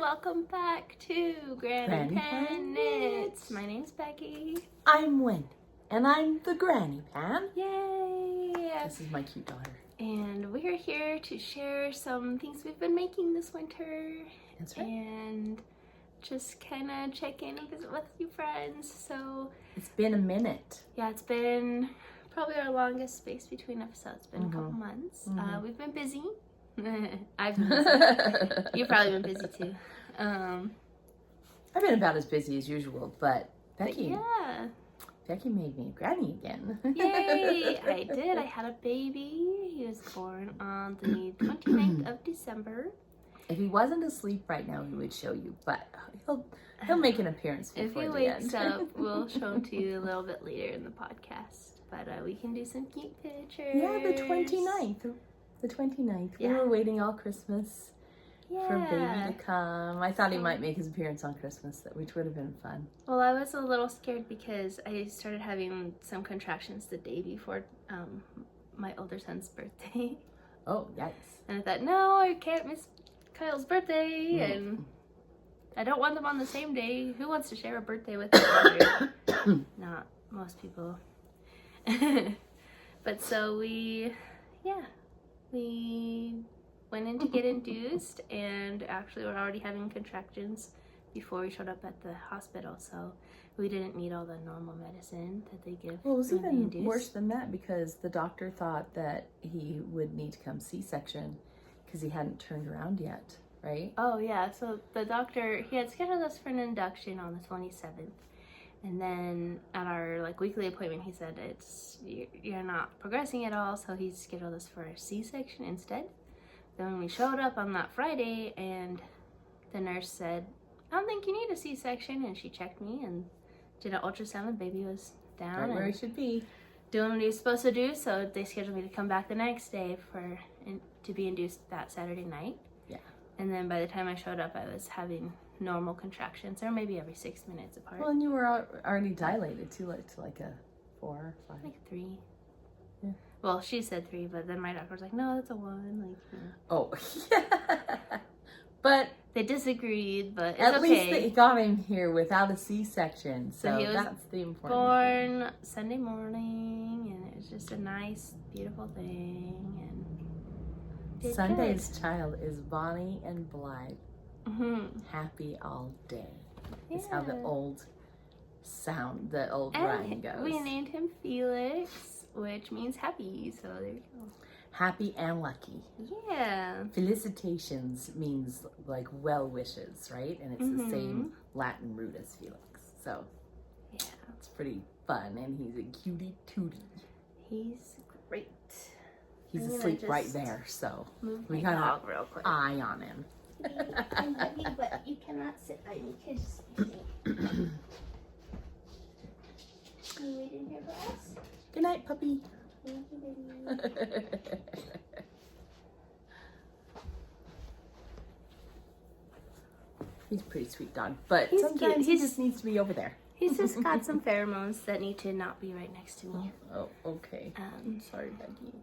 welcome back to Granny Pan Knits. My name's Becky. I'm Wendy, and I'm the Granny Pan. Yay! This is my cute daughter. And we're here to share some things we've been making this winter. That's right. And just kind of check in and visit with you friends. So it's been a minute. Yeah, it's been probably our longest space between episodes. It's been a couple months. We've been busy. I've been busy. You've probably been busy too. I've been about as busy as usual, but Becky, yeah. Becky made me a granny again. Yay! I did. I had a baby. He was born on the 29th of December. If he wasn't asleep right now, he would show you, but he'll make an appearance before the end. If he wakes up, we'll show him to you a little bit later in the podcast. But we can do some cute pictures. Yeah, the 29th. The 29th. Yeah. We were waiting all Christmas for baby to come. I thought he might make his appearance on Christmas, which would have been fun. Well, I was a little scared because I started having some contractions the day before my older son's birthday. Oh, yikes. And I thought, no, I can't miss Kyle's birthday. And I don't want them on the same day. Who wants to share a birthday with each other? Not most people. But so we went in to get induced, and actually we're already having contractions before we showed up at the hospital, so we didn't need all the normal medicine that they give. Well, it was even worse than that because the doctor thought that he would need to come C-section because he hadn't turned around yet, right? Oh yeah, so the doctor, he had scheduled us for an induction on the 27th. And then at our weekly appointment, he said you're not progressing at all, so he scheduled us for a C-section instead. Then when we showed up on that Friday, and the nurse said, "I don't think you need a C-section," and she checked me and did an ultrasound. Baby was down, right where he should be, doing what he was supposed to do. So they scheduled me to come back the next day to be induced that Saturday night. Yeah. And then by the time I showed up, I was having normal contractions, or maybe every 6 minutes apart. Well, and you were already dilated too, to like a 4 or 5. Like 3. Yeah. Well, she said 3, but then my doctor was like, "No, that's a 1." Oh, yeah. But they disagreed. But it's at okay. least they got him here without a C-section, so he was that's the important born thing. Sunday morning, and it was just a nice, beautiful thing. And Sunday's child is bonny and blithe. Happy all day. Yeah. Is how the old rhyme goes. We named him Felix, which means happy, so there you go. Happy and lucky. Yeah. Felicitations means like well wishes, right? And it's the same Latin root as Felix. So yeah, it's pretty fun, and he's a cutie tootie. He's great. He's asleep right there, so we got an eye on him. I love you, but you cannot sit by me because you waiting here for us? Good night, puppy. He's a pretty sweet dog, but sometimes he just needs to be over there. He's just got some pheromones that need to not be right next to me. Oh, okay. I'm sorry, Becky.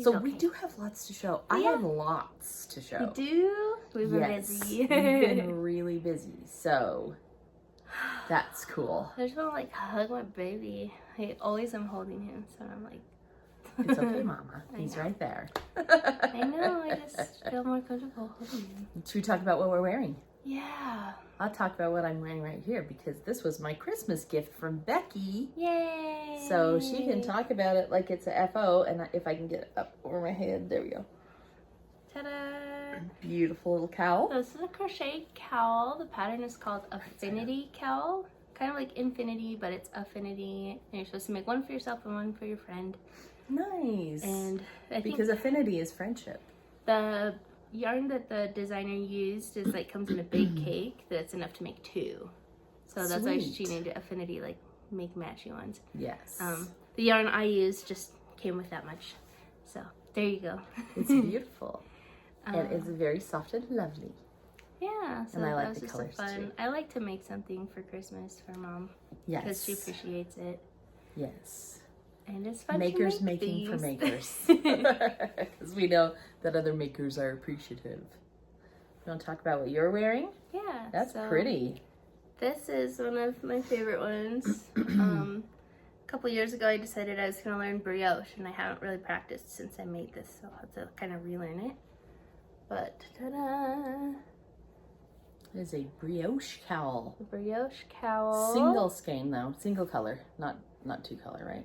So we do have lots to show. I have lots to show. We do? We've been busy. We've been really busy, so that's cool. I just want to hug my baby. I always am holding him, so I'm like... It's okay, Mama. He's right there. I know. I just feel more comfortable holding him. Should we talk about what we're wearing? Yeah. I'll talk about what I'm wearing right here because this was my Christmas gift from Becky. Yay! So she can talk about it like it's a FO, and if I can get it up over my head, there we go. Ta-da! Beautiful little cowl. So this is a crochet cowl. The pattern is called Affinity Cowl. Kind of like Infinity, but it's Affinity. And you're supposed to make one for yourself and one for your friend. Nice. And because affinity is friendship. The yarn that the designer used is comes in a big cake that's enough to make 2. So that's why she named it Affinity, make matchy ones. Yes. The yarn I used just came with that much. So there you go. It's beautiful. And it's very soft and lovely. Yeah. So and I like that was the just colors fun. too. I like to make something for Christmas for Mom. Yes. Because she appreciates it. Yes. And it's fun makers to make making these. For makers. Because we know that other makers are appreciative. want to talk about what you're wearing? Yeah. That's pretty. This is one of my favorite ones. A couple years ago, I decided I was going to learn brioche, and I haven't really practiced since I made this, so I'll have to kind of relearn it. But, ta-da! It is a brioche cowl. A brioche cowl. Single skein, though. Single color, not two color, right?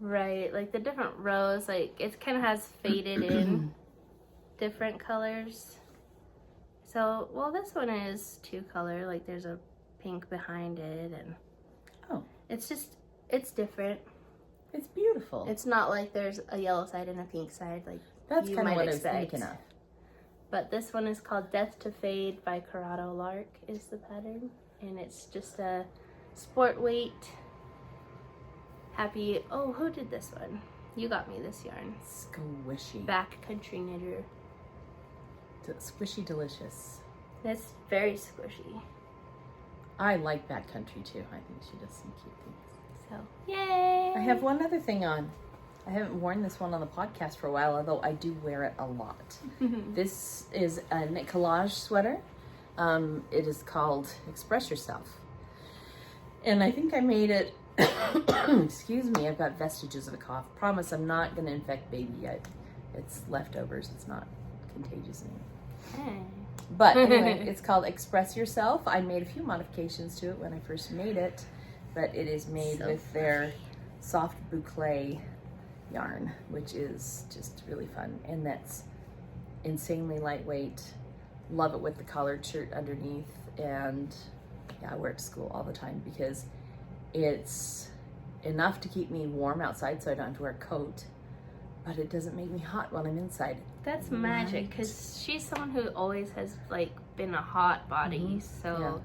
Right, like the different rows, like it kind of has faded in different colors. So, well, this one is 2 color, like there's a pink behind it, and it's different. It's beautiful. It's not like there's a yellow side and a pink side, like that's you kind of might what expect. I was thinking of. But this one is called Death to Fade by Corrado. Lark is the pattern, and it's just a sport weight. Happy. Oh, who did this one? You got me this yarn. Squishy. Backcountry knitter. Squishy delicious. That's very squishy. I like backcountry too. I think she does some cute things. So, yay! I have one other thing on. I haven't worn this one on the podcast for a while, although I do wear it a lot. This is a knit collage sweater. It is called Express Yourself. And I think I made it, excuse me, I've got vestiges of a cough. Promise I'm not going to infect baby yet. It's leftovers. It's not contagious anymore. Hey. But anyway, it's called Express Yourself. I made a few modifications to it when I first made it, but it is made with their soft boucle yarn, which is just really fun. And that's insanely lightweight. Love it with the collared shirt underneath. And yeah, I wear it to school all the time because it's enough to keep me warm outside so I don't have to wear a coat, but it doesn't make me hot when I'm inside. That's magic, because she's someone who always has like been a hot body, so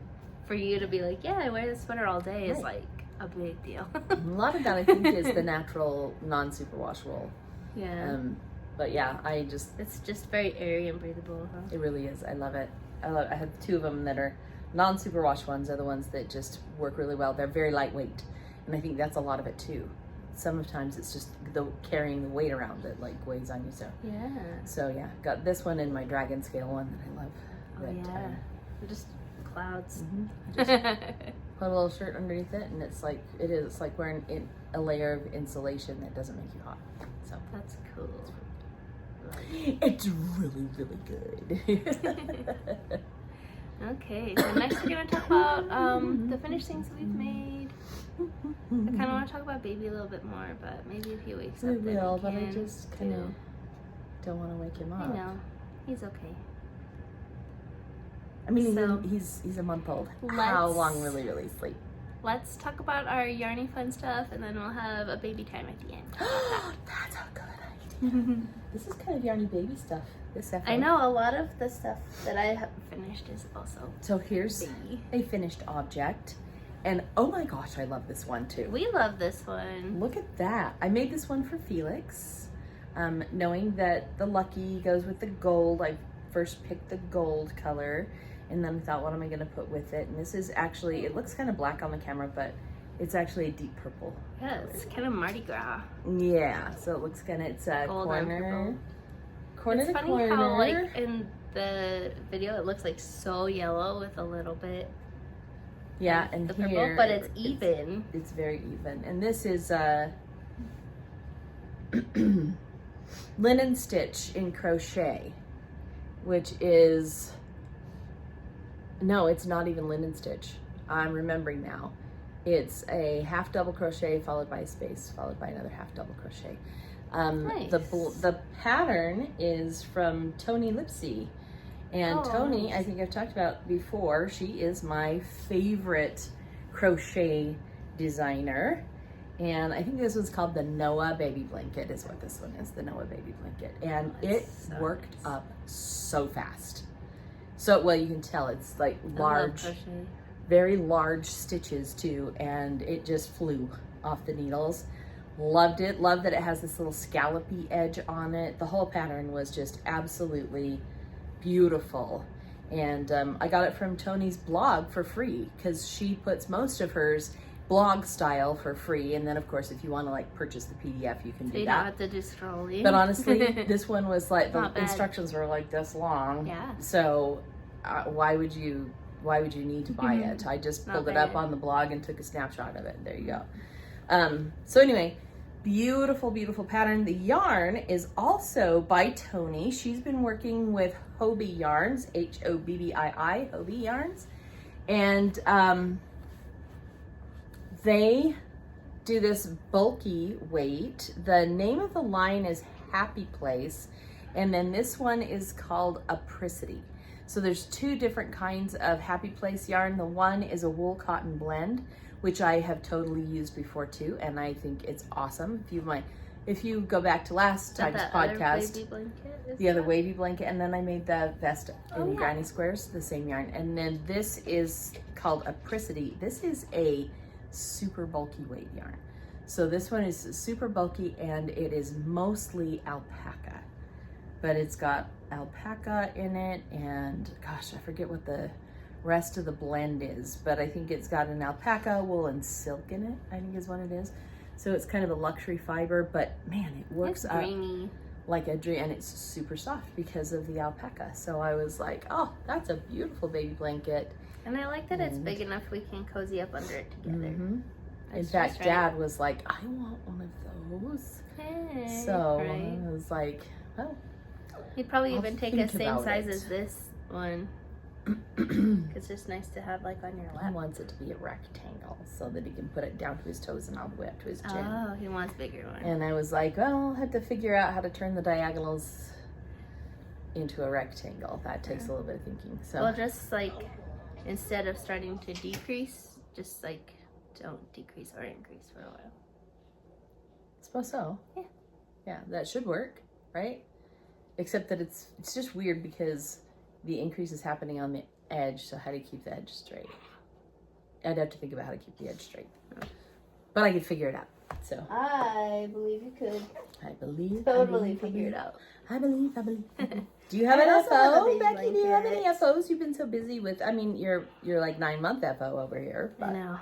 for you to be like, yeah, I wear this sweater all day is like a big deal. A lot of that I think is the natural non-superwash wool. Yeah. But yeah, it's just very airy and breathable, huh? It really is. I love it. I have 2 of them that are non-superwash ones are the ones that just work really well. They're very lightweight, and I think that's a lot of it too. Sometimes it's just the carrying the weight around that like weighs on you. So yeah, got this one and my dragon scale one that I love. They're just clouds. Just put a little shirt underneath it, and it's like wearing a layer of insulation that doesn't make you hot. So that's cool. It's really, really good. Okay, so next we're gonna talk about the finished things we've made. I kind of want to talk about baby a little bit more, but maybe if he wakes up, then we will. can. But I just kind of don't want to wake him up. I know, he's okay. I mean, he's a month old. How long will he really sleep? Let's talk about our yarny fun stuff, and then we'll have a baby time at the end. That's a good idea. This is kind of yarny baby stuff. I know a lot of the stuff that I have finished is also. So here's baby. A finished object, and oh my gosh, I love this one too. We love this one. Look at that! I made this one for Felix, knowing that the lucky goes with the gold. I first picked the gold color, and then thought, what am I going to put with it? And this is actually, it looks kind of black on the camera, but it's actually a deep purple. Yeah, it's kind of Mardi Gras. Yeah, so it looks kind of, it's a gold corner it's to funny corner. how, like, in the video, it looks like so yellow with a little bit. Yeah, and the here, purple, but it's even. It's very even. And this is linen stitch in crochet, which is, no, it's not even linen stitch. I'm remembering now. It's a half double crochet followed by a space followed by another half double crochet. Nice. The pattern is from Toni Lipsey, and Toni, nice. I think I've talked about before, she is my favorite crochet designer, and I think this one's called the Noah baby blanket is what this one is, the Noah baby blanket, and it worked up so fast. So, well, you can tell it's like large, very large stitches too, and it just flew off the needles. Loved it. Loved that it has this little scallopy edge on it. The whole pattern was just absolutely beautiful. And I got it from Toni's blog for free because she puts most of hers blog style for free, and then of course if you want to like purchase the PDF, you can do you that. don't have to do scrolling. But honestly, this one was like the Not bad. instructions were like this long. Yeah. So why would you need to buy it? I just pulled it up on the blog and took a snapshot of it. There you go. So anyway, beautiful, beautiful pattern. The yarn is also by Toni. She's been working with Hoodie yarns, Hobbii, Hoodie yarns, and they do this bulky weight. The name of the line is Happy Place, and then this one is called Apricity. So there's two different kinds of Happy Place yarn. The one is a wool cotton blend, which I have totally used before too, and I think it's awesome. If you go back to last time's podcast, the other wavy blanket, and then I made the vest in Granny Squares, the same yarn. And then this is called Apricity. This is a super bulky weight yarn. So this one is super bulky, and it is mostly alpaca, but it's got alpaca in it, and gosh, I forget what the rest of the blend is, but I think it's got an alpaca, wool, and silk in it, I think is what it is. So it's kind of a luxury fiber, but man, it works up like a dream, and it's super soft because of the alpaca. So I was like, oh, that's a beautiful baby blanket. And I like that it's big enough we can cozy up under it together. In fact, Dad was like, I want one of those. Hey, so I was like, well, you'd probably even take a same size as this one. It's just nice to have like on your lap. He wants it to be a rectangle so that he can put it down to his toes and all the way up to his chin. Oh, he wants bigger one. And I was like, well, I'll have to figure out how to turn the diagonals into a rectangle. That takes a little bit of thinking. So well, just like instead of starting to decrease, just like don't decrease or increase for a while. I suppose so. Yeah. Yeah, that should work, right? Except that it's just weird because the increase is happening on the edge, so how do you keep the edge straight? I'd have to think about how to keep the edge straight. But I could figure it out. So I believe you could. I believe. Totally figure it out. I believe. Do you have an FO, Becky? Do you have any FOs? You've been so busy with, I mean, you're like 9-month FO over here. But. I know.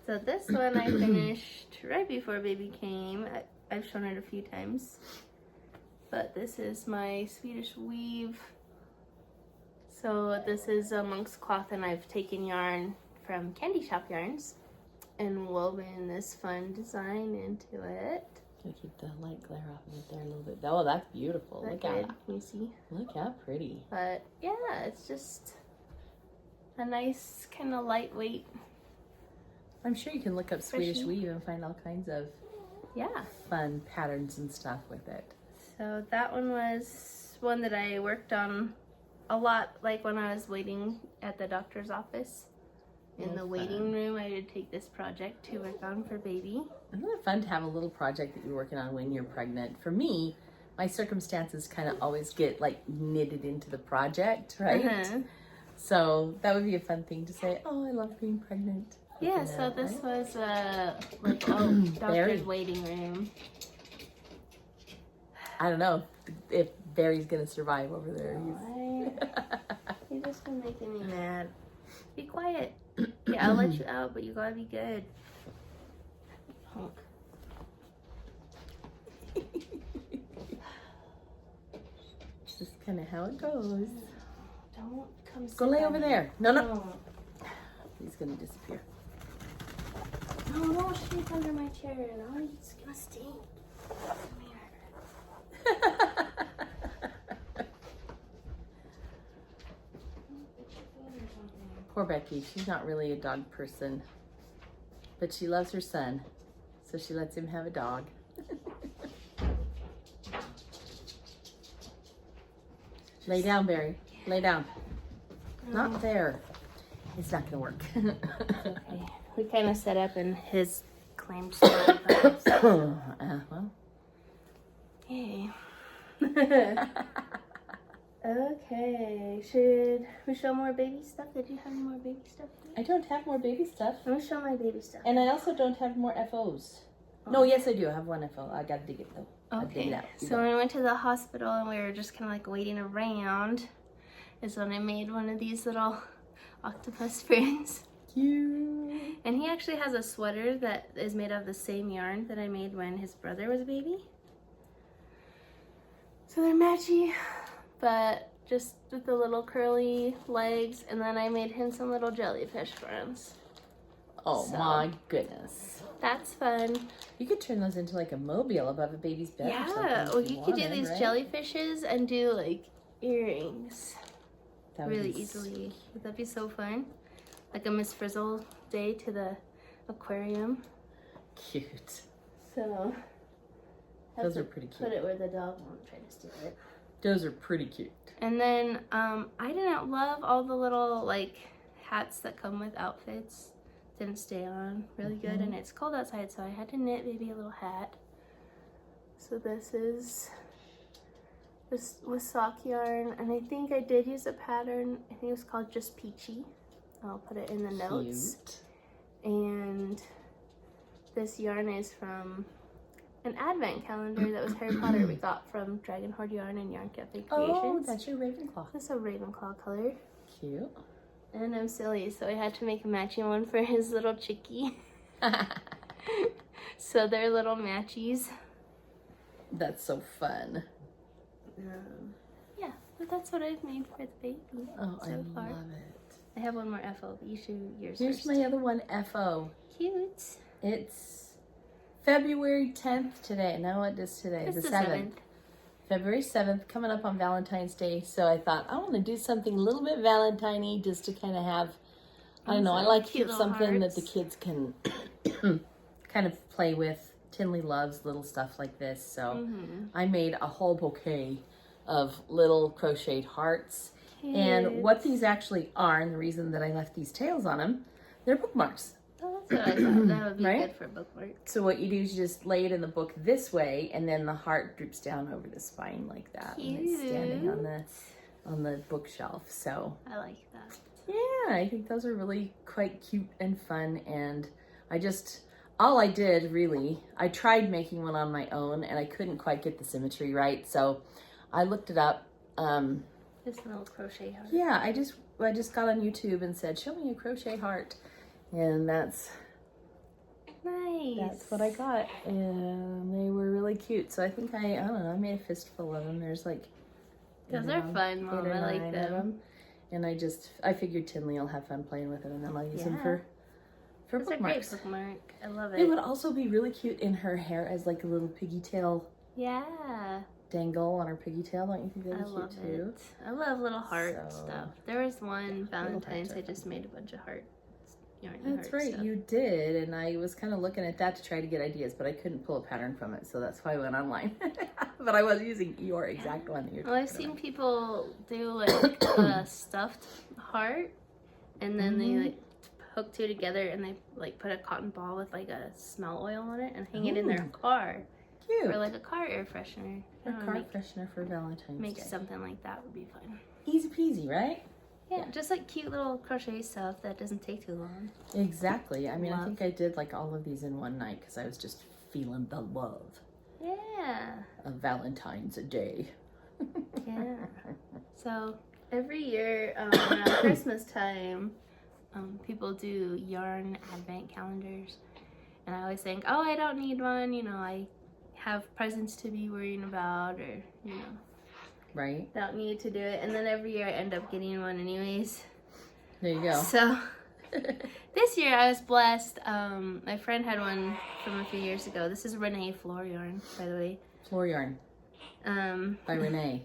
So this one I finished right before baby came. I've shown it a few times. But this is my Swedish weave. So this is a monk's cloth, and I've taken yarn from Candy Shop Yarns and woven this fun design into it. Can keep the light glare off of it there a little bit. Oh, that's beautiful. Look at it. Can you see? Look how pretty. But yeah, it's just a nice kind of lightweight. I'm sure you can look up Swedish weave and find all kinds of fun patterns and stuff with it. So that one was one that I worked on a lot, like when I was waiting at the doctor's office. In the waiting room, I would take this project to work on for baby. Isn't it fun to have a little project that you're working on when you're pregnant? For me, my circumstances kind of always get like knitted into the project, right? So that would be a fun thing to say, oh, I love being pregnant. Yeah, so this was like doctor's waiting room. I don't know if Barry's gonna survive over there. He's just been making me mad. Be quiet. Yeah, I'll let you out, but you gotta be good. Honk. This is kind of how it goes. Don't come. Go lay over there. No. He's gonna disappear. No, don't sleep under my chair. No, it's gonna stink. Come here. Poor Becky, she's not really a dog person, but she loves her son, so she lets him have a dog. Lay down, Barry. Lay down. No. Not there. It's not gonna work. Okay. We kind of set up in his claimed spot. Well. Yay. Okay, should we show more baby stuff? Did you have more baby stuff? I don't have more baby stuff. Let me show my baby stuff. And I also don't have more FOs. Oh. No, yes I do. I have one FO. I gotta dig it though. Okay. Dig it out. So when we went to the hospital and we were just kind of like waiting around, is when I made one of these little octopus friends. Cute. And he actually has a sweater that is made of the same yarn that I made when his brother was a baby. So they're matchy, but just with the little curly legs. And then I made him some little jellyfish friends. Oh my goodness. That's fun. You could turn those into like a mobile above a baby's bed or something. Yeah, well, you could do these jellyfishes and do like earrings really easily. Would that be so fun? Like a Miss Frizzle day to the aquarium. Cute. So those are pretty cute. Put it where the dog won't try to steal it. Those are pretty cute. And then I didn't love all the little like hats that come with outfits. Didn't stay on really good, and it's cold outside, so I had to knit maybe a little hat. So this is with sock yarn, and I think I did use a pattern. I think it was called just Peachy. I'll put it in the notes. Cute. And this yarn is from an advent calendar that was Harry Potter we got from Dragon Horde Yarn and Yarn Cafe Creations. Oh, that's your Ravenclaw. That's a Ravenclaw color. Cute. And I'm silly, so I had to make a matching one for his little chickie. So they're little matchies. That's so fun. Yeah, but that's what I've made for the baby Oh, so I far. love it. I have one more FO, but you should yours Here's first. my other one, FO. Cute. It's February 10th today. Now what is today? It's the 7th. February 7th, coming up on Valentine's Day. So I thought, I want to do something a little bit Valentine-y just to kind of have, I don't know, I like to have something that the kids can kind of play with. Tinley loves little stuff like this. So I made a whole bouquet of little crocheted hearts. And what these actually are, and the reason that I left these tails on them, they're bookmarks. Oh, that's what I thought. That would be Right? good for bookmark. So what you do is you just lay it in the book this way, and then the heart droops down over the spine like that. Cute. And it's standing on the bookshelf. So I like that. yeah, I think those are really quite cute and fun. And all I did really, I tried making one on my own, and I couldn't quite get the symmetry right. So I looked it up. Just a little crochet heart. Yeah, I just got on YouTube and said, show me a crochet heart. And that's what I got. And they were really cute. So I think I don't know, I made a fistful of them. There's like Those are fun, Mom. I like them. And I figured Tinley will have fun playing with them, and then I'll use them for Those bookmarks. are great bookmark. I love it. It would also be really cute in her hair as like a little piggy tail dangle on her piggy tail. Don't you think that'd be cute too? I love little heart stuff. There was one Yeah, Valentine's I just made a bunch of heart yarn. That's right, stuff. you did, and I was kind of looking at that to try to get ideas, but I couldn't pull a pattern from it, so that's why I went online. But I was using your exact one that you're Well, I've seen people do like a stuffed heart, and then they like hook two together, and they like put a cotton ball with like a smell oil on it and hang it in their car. Cute. Or like a car air freshener. Or car freshener for Valentine's Make Day. something like that would be fun. Easy peasy, right? Yeah, just like cute little crochet stuff that doesn't take too long. Exactly. I mean, I think I did like all of these in one night because I was just feeling the love. Yeah. Of Valentine's Day. Yeah. So every year around Christmas time, people do yarn advent calendars. And I always think, oh, I don't need one. You know, I have presents to be worrying about, or, you know. Right. Don't need to do it. And then every year I end up getting one anyways. There you go. So this year I was blessed. My friend had one from a few years ago. This is Renee floor yarn, by the way. Floor yarn. By Renee.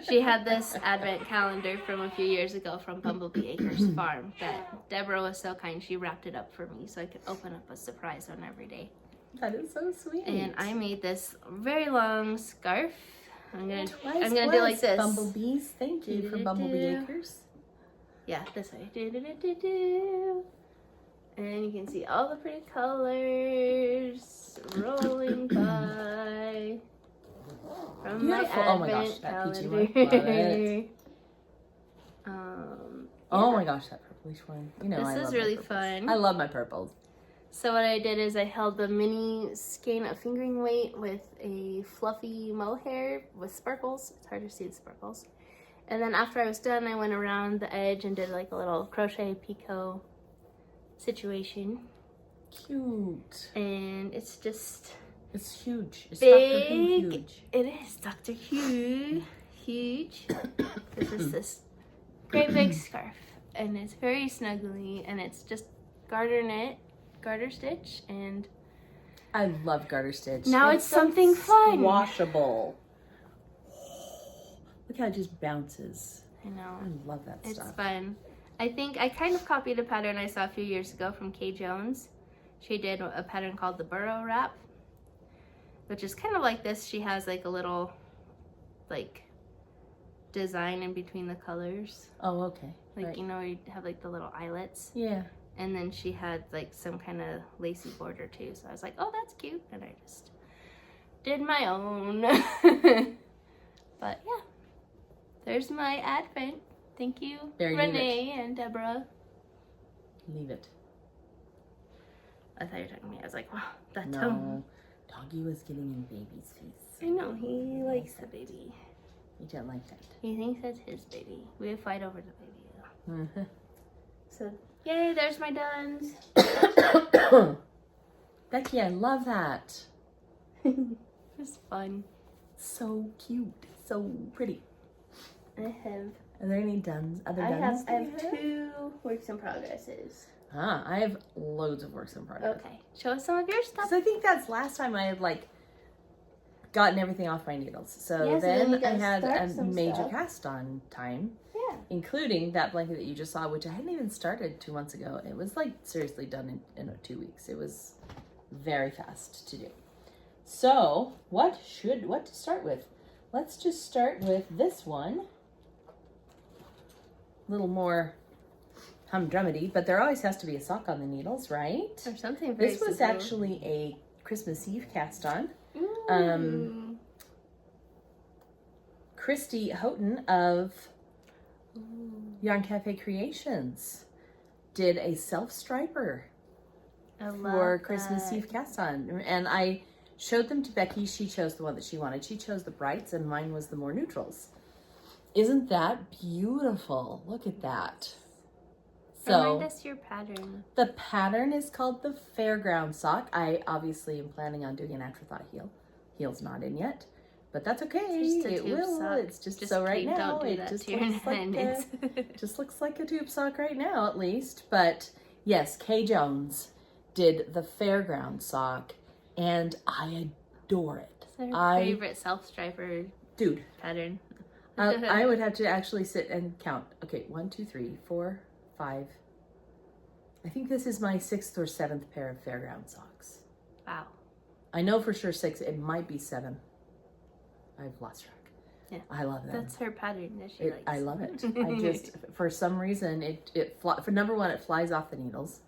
She had this advent calendar from a few years ago from Bumblebee Acres Farm that Deborah was so kind. She wrapped it up for me so I could open up a surprise one every day. That is so sweet. And I made this very long scarf. I'm gonna Twice do like this. Bumblebees, thank you for Bumblebee Acres. Yeah, this way. And you can see all the pretty colors rolling by from my advent oh my gosh, that peachy one. Love it. Oh my gosh, that purplish one. You know, this is really fun. I love my purples. So what I did is I held the mini skein of fingering weight with a fluffy mohair with sparkles. It's hard to see the sparkles. And then after I was done, I went around the edge and did like a little crochet picot situation. Cute. And it's just It's huge. It's big. Dr. Who huge. It is Dr. Who huge. This is this great big scarf, and it's very snuggly, and it's just garter stitch, and I love garter stitch. now it's something fun. Washable. Look how it just bounces. I know. I love that It's stuff. fun. I think I kind of copied a pattern I saw a few years ago from Kay Jones. She did a pattern called the Burrow Wrap, which is kind of like this. She has like a little like design in between the colors. Oh, okay. Like, right. you know, you have like the little eyelets. Yeah. And then she had like some kind of lacy border too. So I was like, oh, that's cute. And I just did my own. But yeah, there's my advent. Thank you, There, Renee and Deborah. Leave it. I thought you were talking to me. I was like, wow, that No. tone. Doggy was getting in baby's face. I know, he likes the baby. You don't like that. He thinks that's his baby. We fight over the baby though. Mm-hmm. So, yay, there's my duns. Becky, I love that. It's fun. So cute. So pretty. I have Are there any duns? Other I duns? have 2 works in progresses. Ah, I have loads of works in progress. Okay, show us some of your stuff. So I think that's last time I had like gotten everything off my needles. So Yeah, so then you then I gotta had start a some major stuff. cast on time, Yeah. including that blanket that you just saw, which I hadn't even started 2 months ago. It was like seriously done in 2 weeks. It was very fast to do. So what to start with? Let's just start with this one. A little more humdrummedy, but there always has to be a sock on the needles, right? Or something very This was simple. actually a Christmas Eve cast on. Ooh. Christy Houghton of Yarn Cafe Creations did a self-striper I love for Christmas that. Eve cast on. And I showed them to Becky. She chose the one that she wanted. She chose the brights and mine was the more neutrals. Isn't that beautiful? Look at that. Remind us your pattern. The pattern is called the Fairground sock. I obviously am planning on doing an afterthought heel. Heel's not in yet, but that's okay. It's just a It tube will. sock. It's just so right please now. don't do It that just to your looks like hands. just looks like a tube sock right now, at least. But yes, Kay Jones did the Fairground sock, and I adore it. It's our favorite self-striper Dude, pattern. I would have to actually sit and count. Okay, 1, 2, 3, 4, 5. I think this is my 6th or 7th pair of Fairground socks. Wow. I know for sure 6. It might be 7. I've lost track. Yeah. I love them. That's her pattern that she likes. I love it. I just, for some reason, for number one, it flies off the needles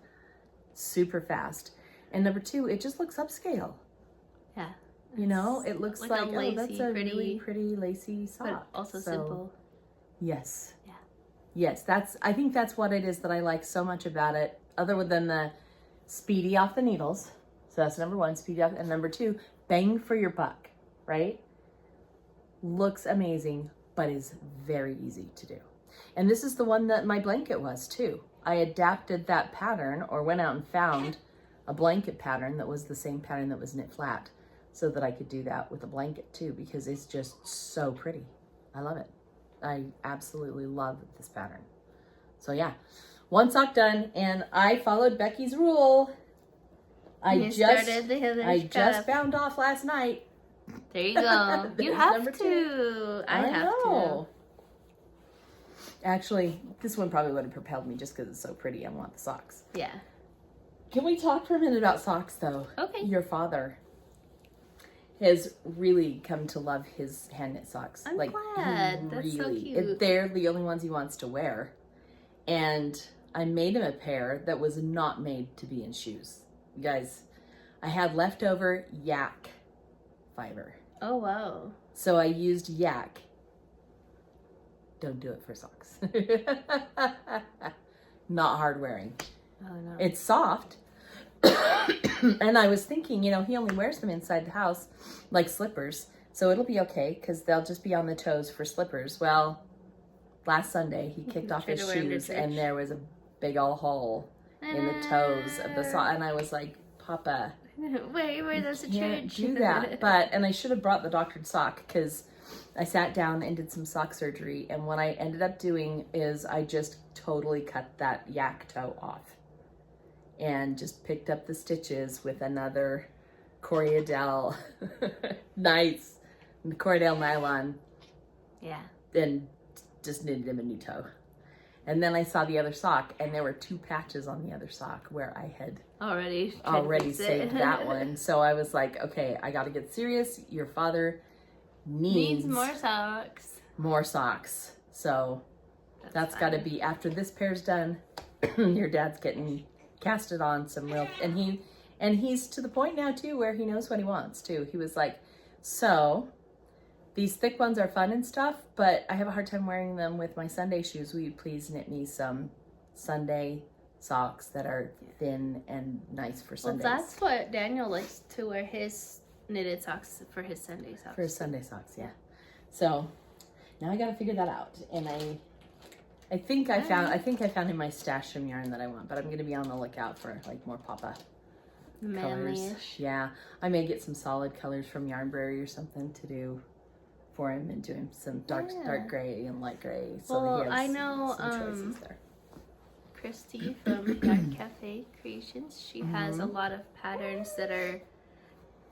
super fast. And number 2, it just looks upscale. Yeah. You know, it looks like like, a lacy, that's a pretty- really pretty lacy sock. But also So, simple. Yes. Yeah. Yes, I think that's what it is that I like so much about it, other than the speedy off the needles. So that's number 1, speedy off. And number 2, bang for your buck, right? Looks amazing, but is very easy to do. And this is the one that my blanket was too. I adapted that pattern, or went out and found a blanket pattern that was the same pattern that was knit flat, so that I could do that with a blanket too, because it's just so pretty. I love it. I absolutely love this pattern. So yeah, 1 sock done, and I followed Becky's rule. I just bound off last night. There you go. You There's have number to. 2. I have know. Actually, this one probably would have propelled me just because it's so pretty. I want the socks. to. Yeah. Can we talk for a minute about socks, though? Okay. Your father has really come to love his hand knit socks. I'm he glad. That's so cute. They're the only ones he wants to wear. And I made him a pair that was not made to be in shoes. You guys, I had leftover yak fiber. Oh, wow. So I used yak. Don't do it for socks. Not hard wearing. Oh, no. It's soft. And I was thinking, he only wears them inside the house like slippers. So it'll be okay because they'll just be on the toes for slippers. Well, last Sunday he kicked off his Should've worn them to shoes and church. there was a big old hole in the toes of the sock. And I was like, Papa, wait, there's a can't change. do that. And I should have brought the doctored sock, because I sat down and did some sock surgery. And what I ended up doing is I just totally cut that yak toe off and just picked up the stitches with another Corrado nice Corrado nylon. Yeah. And just knitted him a new toe. And then I saw the other sock, and there were 2 patches on the other sock where I had already saved that one. So I was like, okay, I got to get serious. Your father needs more socks. More socks. So that's got to be, after this pair's done, your dad's getting casted on some real, and he's to the point now too where he knows what he wants too. He was like, so these thick ones are fun and stuff, but I have a hard time wearing them with my Sunday shoes. Will you please knit me some Sunday socks that are thin and nice for Sundays? Well, that's what Daniel likes to wear, his knitted socks for his Sunday socks. For his Sunday socks, yeah. So now I got to figure that out, and I think I found in my stash some yarn that I want, but I'm gonna be on the lookout for like more Papa colors. Yeah, I may get some solid colors from Yarnberry or something to do for him, and do him some dark gray and light gray. So well, I know choices there. Christy from Dark Cafe Creations, she has a lot of patterns that are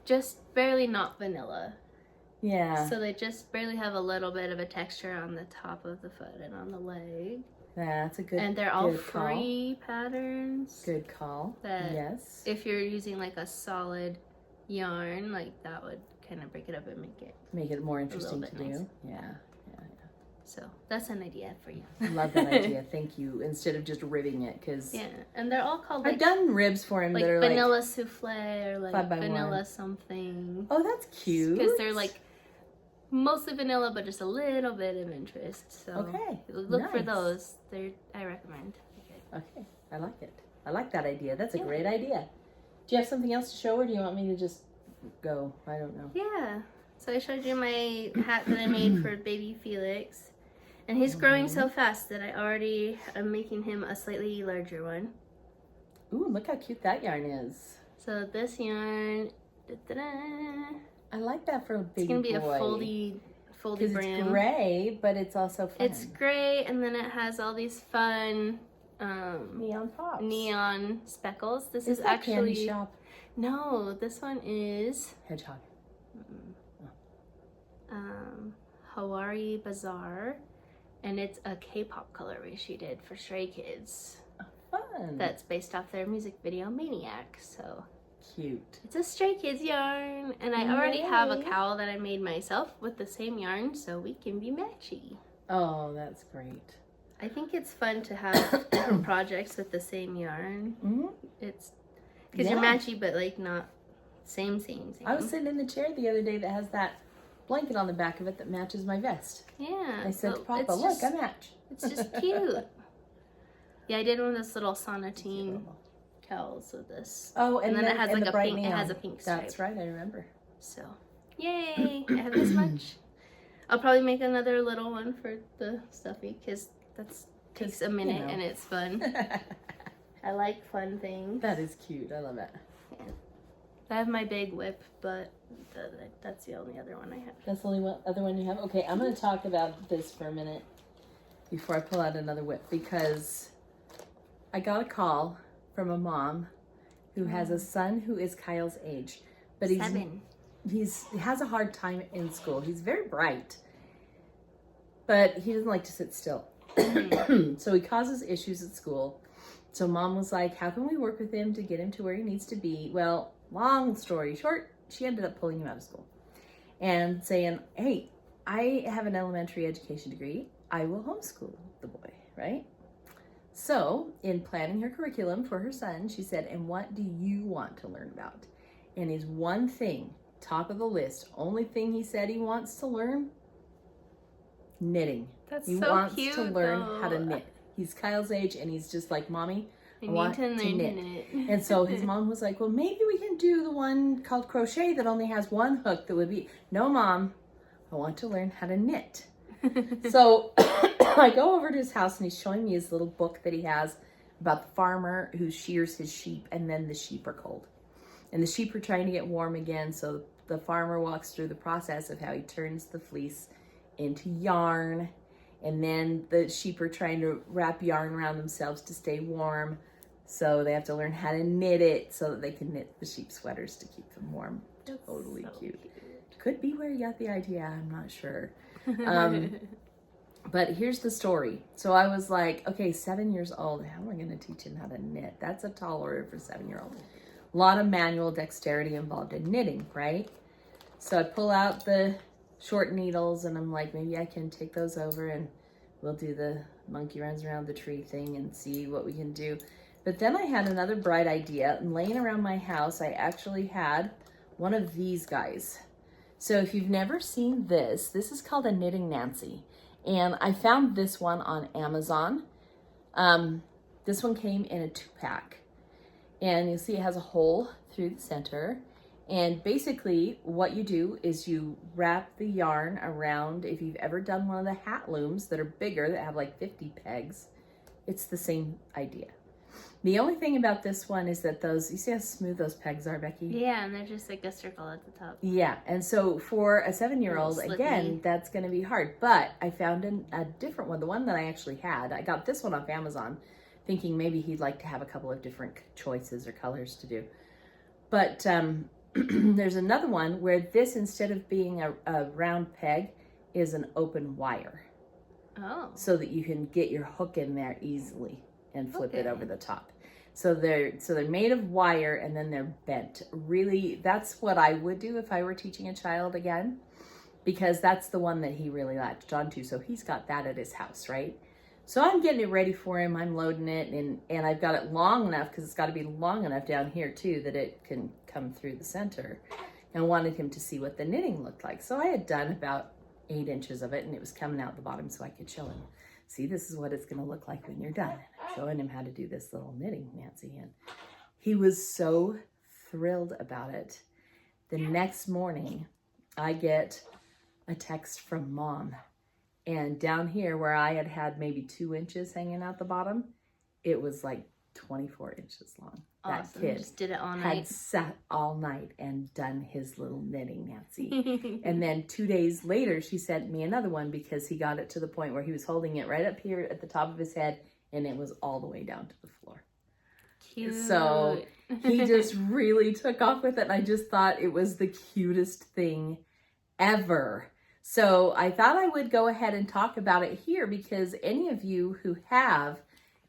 just barely not vanilla. Yeah. So they just barely have a little bit of a texture on the top of the foot and on the leg. Yeah, that's a good. And they're all free patterns. Good call. That yes. If you're using like a solid yarn, like that would kind of break it up and make it more interesting to nice. do. Yeah. So that's an idea for you. I love that idea. Thank you. Instead of just ribbing it, because and they're all called. Like, I've done ribs for him like that are vanilla like souffle or like vanilla something. Oh, that's cute. Because they're like mostly vanilla, but just a little bit of interest. So look for those. I recommend. Okay, I like it. I like that idea. That's a great idea. Do you have something else to show, or do you want me to just go? I don't know. Yeah. So I showed you my hat that I made for baby Felix. And he's growing so fast that I already am making him a slightly larger one. Ooh, look how cute that yarn is. So this yarn, I like that for a baby boy. It's going to be a foldy brand. It's gray, but it's also fun. It's gray, and then it has all these fun neon pops. Neon speckles. This is that actually Candy Shop? No, this one is Hedgehog. Hawaii Bazaar. And it's a K-pop colorway she did for Stray Kids. Oh, fun. That's based off their music video Maniac. So cute. It's a Stray Kids yarn, and I already have a cowl that I made myself with the same yarn, so we can be matchy. Oh, that's great. I think it's fun to have different projects with the same yarn. It's because you're matchy, but like not same. I was sitting in the chair the other day that has that blanket on the back of it that matches my vest. Yeah. I said to Papa, look, I match. It's just cute. Yeah, I did one of those little Sonatine cowls with this. Oh, and then it has like a pink. It has a pink stripe. That's right, I remember. So, yay! I have this much. I'll probably make another little one for the stuffy because takes a minute and it's fun. I like fun things. That is cute. I love it. Yeah. I have my big whip, but that's the only other one I have. That's the only other one you have? Okay, I'm going to talk about this for a minute before I pull out another whip, because I got a call from a mom who has a son who is Kyle's age. But 7. He has a hard time in school. He's very bright, but he doesn't like to sit still. So he causes issues at school. So mom was like, how can we work with him to get him to where he needs to be? Well, long story short, she ended up pulling him out of school and saying, hey, I have an elementary education degree. I will homeschool the boy, right? So in planning her curriculum for her son, she said, and what do you want to learn about? And his one thing, top of the list, only thing he said he wants to learn, knitting. He wants to learn how to knit. He's Kyle's age, and he's just like, Mommy, I want to knit. And so his mom was like, well, maybe we can do the one called Crochet that only has one hook that would be, no, Mom, I want to learn how to knit. So I go over to his house, and he's showing me his little book that he has about the farmer who shears his sheep, and then the sheep are cold. And the sheep are trying to get warm again, so the farmer walks through the process of how he turns the fleece into yarn, and then the sheep are trying to wrap yarn around themselves to stay warm, so they have to learn how to knit it so that they can knit the sheep sweaters to keep them warm. That's totally so cute. Could be where you got the idea, I'm not sure. But here's the story. So I was like, okay, 7 years old, how am I going to teach him how to knit? That's a tall order for a 7-year-old. A lot of manual dexterity involved in knitting, right? So I pull out the short needles and I'm like, maybe I can take those over and we'll do the monkey runs around the tree thing and see what we can do. But then I had another bright idea, and laying around my house, I actually had one of these guys. So if you've never seen this, this is called a Knitting Nancy. And I found this one on Amazon. This one came in a 2-pack. And you'll see it has a hole through the center. And basically what you do is you wrap the yarn around, if you've ever done one of the hat looms that are bigger, that have like 50 pegs, it's the same idea. The only thing about this one is that those, you see how smooth those pegs are, Becky? Yeah, and they're just like a circle at the top. Yeah, and so for a 7-year-old, again, that's going to be hard. But I found a different one, the one that I actually had. I got this one off Amazon, thinking maybe he'd like to have a couple of different choices or colors to do. But there's another one where this, instead of being a round peg, is an open wire. Oh. So that you can get your hook in there easily and flip it over the top. So they're made of wire, and then they're bent. Really, that's what I would do if I were teaching a child again, because that's the one that he really latched onto. So he's got that at his house, right? So I'm getting it ready for him. I'm loading it, and I've got it long enough, because it's got to be long enough down here too that it can come through the center. And I wanted him to see what the knitting looked like. So I had done about 8 inches of it, and it was coming out the bottom so I could show him. See, this is what it's going to look like when you're done. I'm showing him how to do this little knitting, Nancy. And he was so thrilled about it. The next morning, I get a text from Mom. And down here where I had maybe 2 inches hanging out the bottom, it was like 24 inches long. Awesome. That kid just did it all night. had sat all night and done his little knitting, Nancy. And then 2 days later, she sent me another one, because he got it to the point where he was holding it right up here at the top of his head, and it was all the way down to the floor. Cute. So he just really took off with it, and I just thought it was the cutest thing ever. So I thought I would go ahead and talk about it here, because any of you who have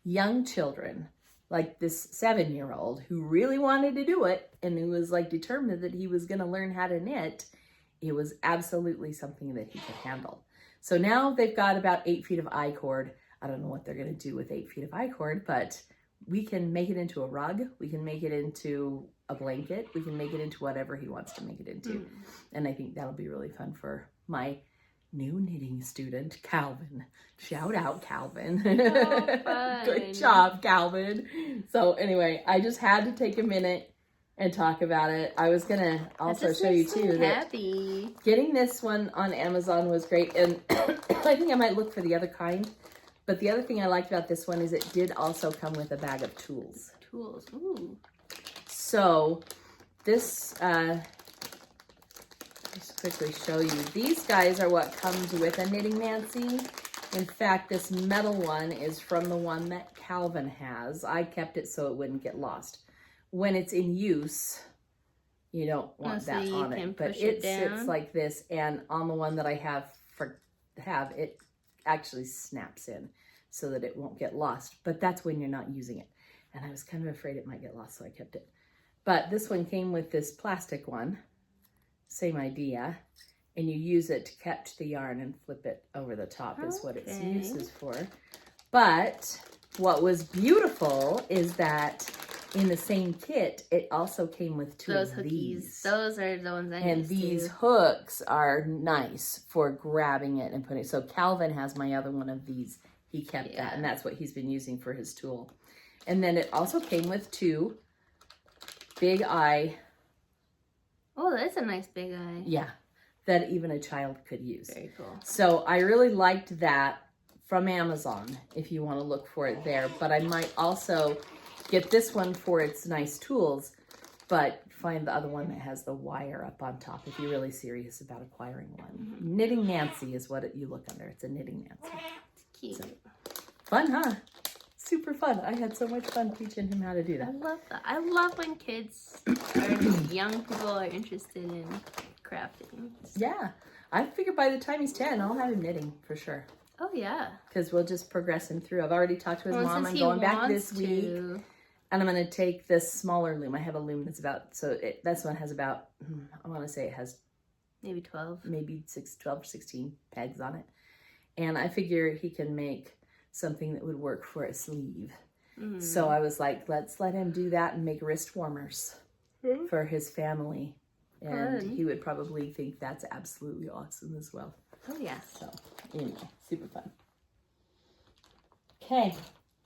young children, like this 7-year-old who really wanted to do it and who was like determined that he was going to learn how to knit, it was absolutely something that he could handle. So now they've got about 8 feet of I-cord. I don't know what they're going to do with 8 feet of I-cord, but we can make it into a rug. We can make it into a blanket. We can make it into whatever he wants to make it into. And I think that'll be really fun for my new knitting student, Calvin. Shout out, Calvin. Oh, good job, Calvin. So anyway, I just had to take a minute and talk about it. I was gonna also show you too that getting this one on Amazon was great, and I think I might look for the other kind. But the other thing I liked about this one is it did also come with a bag of tools. Ooh. So this, just quickly show you. These guys are what comes with a Knitting Nancy. In fact, this metal one is from the one that Calvin has. I kept it so it wouldn't get lost. When it's in use, you don't want that on it. But it sits like this, and on the one that I have, it actually snaps in so that it won't get lost. But that's when you're not using it. And I was kind of afraid it might get lost, so I kept it. But this one came with this plastic one. Same idea. And you use it to catch the yarn and flip it over the top is what its use is for. But what was beautiful is that in the same kit, it also came with two of these. Those are the ones I used. And these hooks are nice for grabbing it and putting it. So Calvin has my other one of these. He kept that, and that's what he's been using for his tool. And then it also came with two big eye. Oh, that's a nice big eye. Yeah, that even a child could use. Very cool. So I really liked that from Amazon if you want to look for it there. But I might also get this one for its nice tools, but find the other one that has the wire up on top if you're really serious about acquiring one. Knitting Nancy is what you look under. It's a Knitting Nancy. It's cute. So, fun, huh? Super fun. I had so much fun teaching him how to do that. I love that. I love when kids or young people are interested in crafting. Yeah. I figure by the time he's 10, I'll have him knitting for sure. Oh, yeah. Because we'll just progress him through. I've already talked to his mom. I'm going back this week. And I'm going to take this smaller loom. I have a loom that's about, this one has about, I want to say it has maybe 12. Maybe 12 or 16 pegs on it. And I figure he can make something that would work for a sleeve. So I was like, let's let him do that and make wrist warmers for his family. And he would probably think that's absolutely awesome as well. Oh, yeah. So, anyway, super fun. Okay,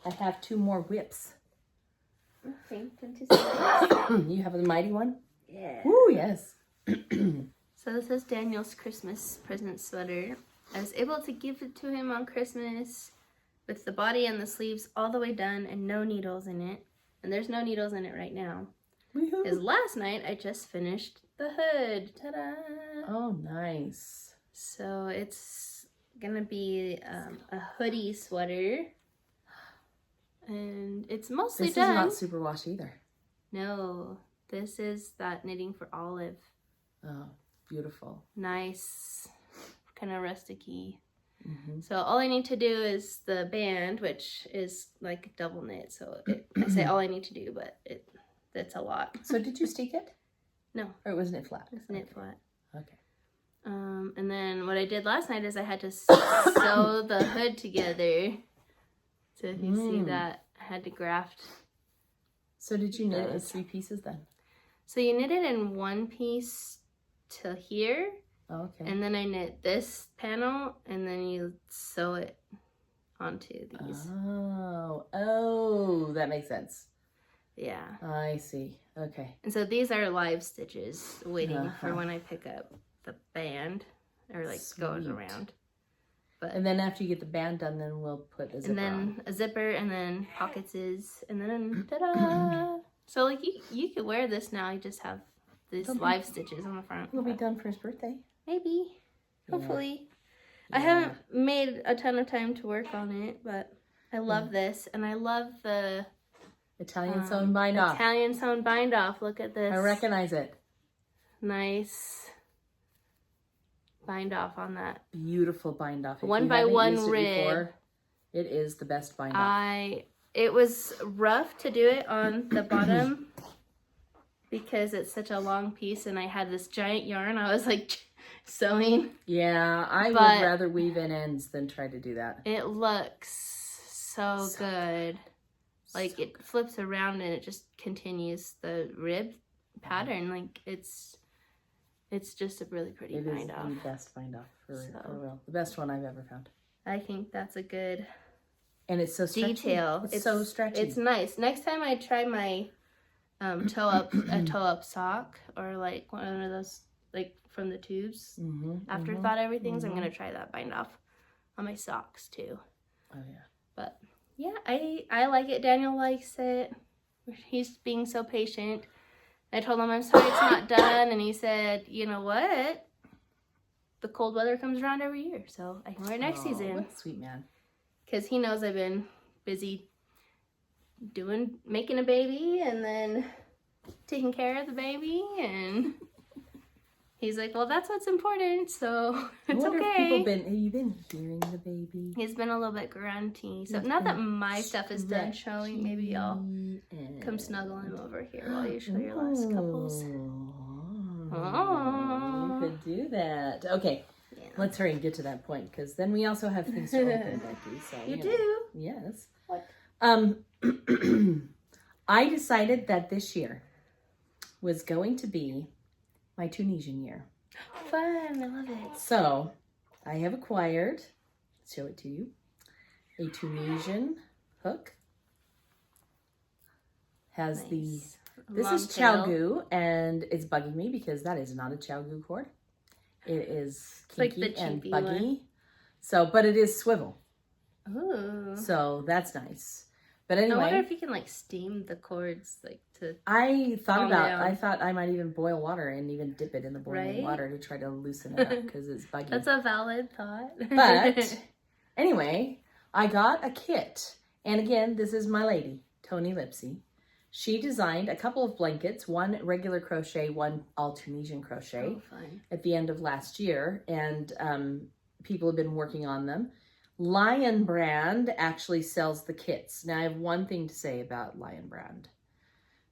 I have 2 more whips. Okay, you have the mighty one? Yeah. Ooh, yes. So this is Daniel's Christmas present sweater. I was able to give it to him on Christmas with the body and the sleeves all the way done and no needles in it. And there's no needles in it right now. Because last night I just finished the hood. Ta-da! Oh, nice. So it's gonna be a hoodie sweater. And it's mostly done. This is not superwash either. No, this is that knitting for Olive. Oh, beautiful. Nice, kind of rustic-y. So all I need to do is the band, which is like double knit. So I say all I need to do, but that's a lot. So did you stick it? No. Or it was knit flat? It's knit flat. Okay. And then what I did last night is I had to sew the hood together. So if you see that, I had to graft. So did you knit it in 3 pieces then? So you knit it in 1 piece to here. Oh, okay. And then I knit this panel, and then you sew it onto these. Oh, that makes sense. Yeah. I see. Okay. And so these are live stitches waiting for when I pick up the band, or like goes around. But and then after you get the band done, then we'll put a zipper and then on. a zipper, and then pockets, and then ta-da! So like you could wear this now. You just have these live stitches on the front. It'll be done for his birthday. Maybe. Yeah. Hopefully. Yeah. I haven't made a ton of time to work on it, but I love this, and I love the Italian sewn bind off. Italian sewn bind off. Look at this. I recognize it. Nice bind off on that. Beautiful bind off. If 1 you by haven't 1 used it rib. before, it is the best bind off. It was rough to do it on the bottom because it's such a long piece, and I had this giant yarn. I was like sewing. Yeah, I would rather weave in ends than try to do that. It looks so good. Like it flips around and it just continues the rib pattern. Like it's just a really pretty bind off. It is the best bind off for real. The best one I've ever found. I think that's a good and it's so stretchy. Detail. It's so stretchy. It's nice. Next time I try my toe up sock, or like one of those like from the tubes. Afterthought everything's. I'm gonna try that bind off on my socks too. Oh yeah. But yeah, I like it. Daniel likes it. He's being so patient. I told him I'm sorry it's not done, and he said, you know what? The cold weather comes around every year, so I can wear it next season. What a sweet man. Because he knows I've been busy making a baby and then taking care of the baby, and he's like, well, that's what's important, so it's okay. Have you been hearing the baby? He's been a little bit grunty, so now that my stuff is done showing, maybe I'll come snuggle him over here while you show your last couples. Oh, you could do that. Okay, let's hurry and get to that point, because then we also have things to open, Becky. So you do? Yes. What? I decided that this year was going to be my Tunisian year. Fun, I love it. So, I have acquired, show it to you, a Tunisian hook. Has this is Chalgu, and it's bugging me because that is not a Chalgu cord. It is kinky like the and cheapy buggy. one. So, but it is swivel. Ooh. So that's nice. But anyway, I wonder if you can like steam the cords like to. I thought down. I thought I might even boil water and even dip it in the boiling water to try to loosen it up because it's buggy. That's a valid thought. But anyway, I got a kit. And again, this is my lady, Toni Lipsey. She designed a couple of blankets, one regular crochet, one all Tunisian crochet at the end of last year. And people have been working on them. Lion Brand actually sells the kits. Now, I have one thing to say about Lion Brand.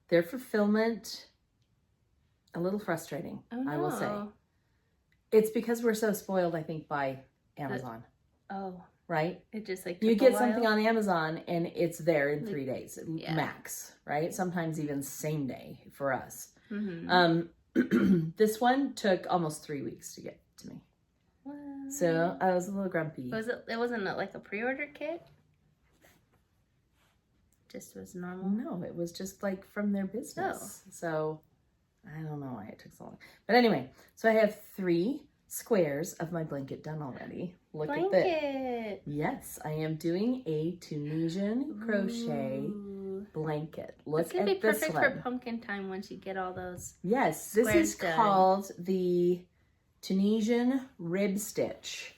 Their fulfillment, a little frustrating, I will say. It's because we're so spoiled, I think, by Amazon. Right? It just like you get something on Amazon and it's there in 3 days max, right? Sometimes even same day for us. This one took almost 3 weeks to get to me. Wow. So I was a little grumpy. It wasn't like a pre-order kit? Just was normal? No, it was just like from their business. So I don't know why it took so long. But anyway, so I have 3 squares of my blanket done already. Look at this. Yes, I am doing a Tunisian crochet blanket. Look at this one. It's going to be perfect for pumpkin time once you get all those. Yes, this is called the Tunisian rib stitch.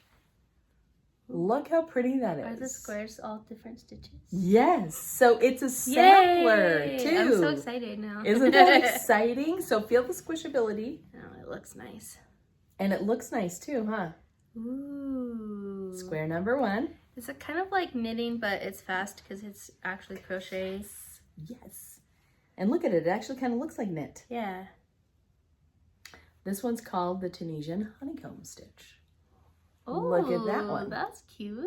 Look how pretty that is. Are the squares all different stitches? Yes. So it's a sampler too. I'm so excited now. Isn't that exciting? So feel the squishability. Oh, it looks nice. And it looks nice too, huh? Ooh. Square number 1. Is it kind of like knitting, but it's fast because it's actually crochet? Yes. And look at it. It actually kind of looks like knit. Yeah. This one's called the Tunisian honeycomb stitch. Oh, look at that one. That's cute.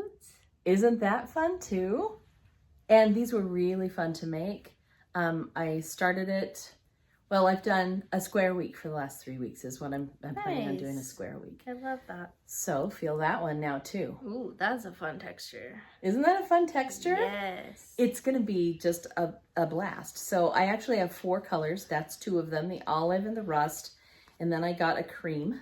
Isn't that fun too? And these were really fun to make. I started it. Well, I've done a square week for the last 3 weeks is what I'm planning on doing a square week. I love that. So feel that one now too. Ooh, that's a fun texture. Isn't that a fun texture? Yes. It's going to be just a blast. So I actually have 4 colors. That's 2 of them, the olive and the rust. And then I got a cream.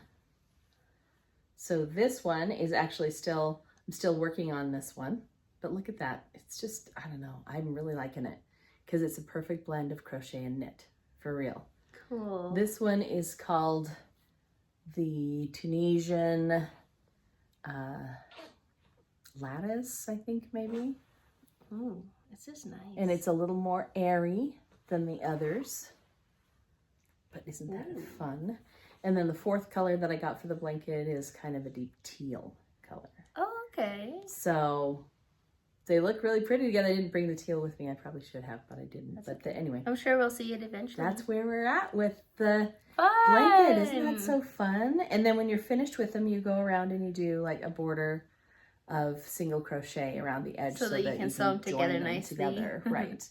So this one is actually I'm still working on this one. But look at that. It's just, I don't know. I'm really liking it because it's a perfect blend of crochet and knit. For real. Cool. This one is called the Tunisian lattice, I think maybe. Ooh, it's just nice. And it's a little more airy than the others. But isn't that fun? And then the 4th color that I got for the blanket is kind of a deep teal color. Oh, okay. So they look really pretty together. I didn't bring the teal with me. I probably should have, but I didn't. Anyway. I'm sure we'll see it eventually. That's where we're at with the blanket. Isn't that so fun? And then when you're finished with them, you go around and you do like a border of single crochet around the edge so that you can sew them together nicely. Right.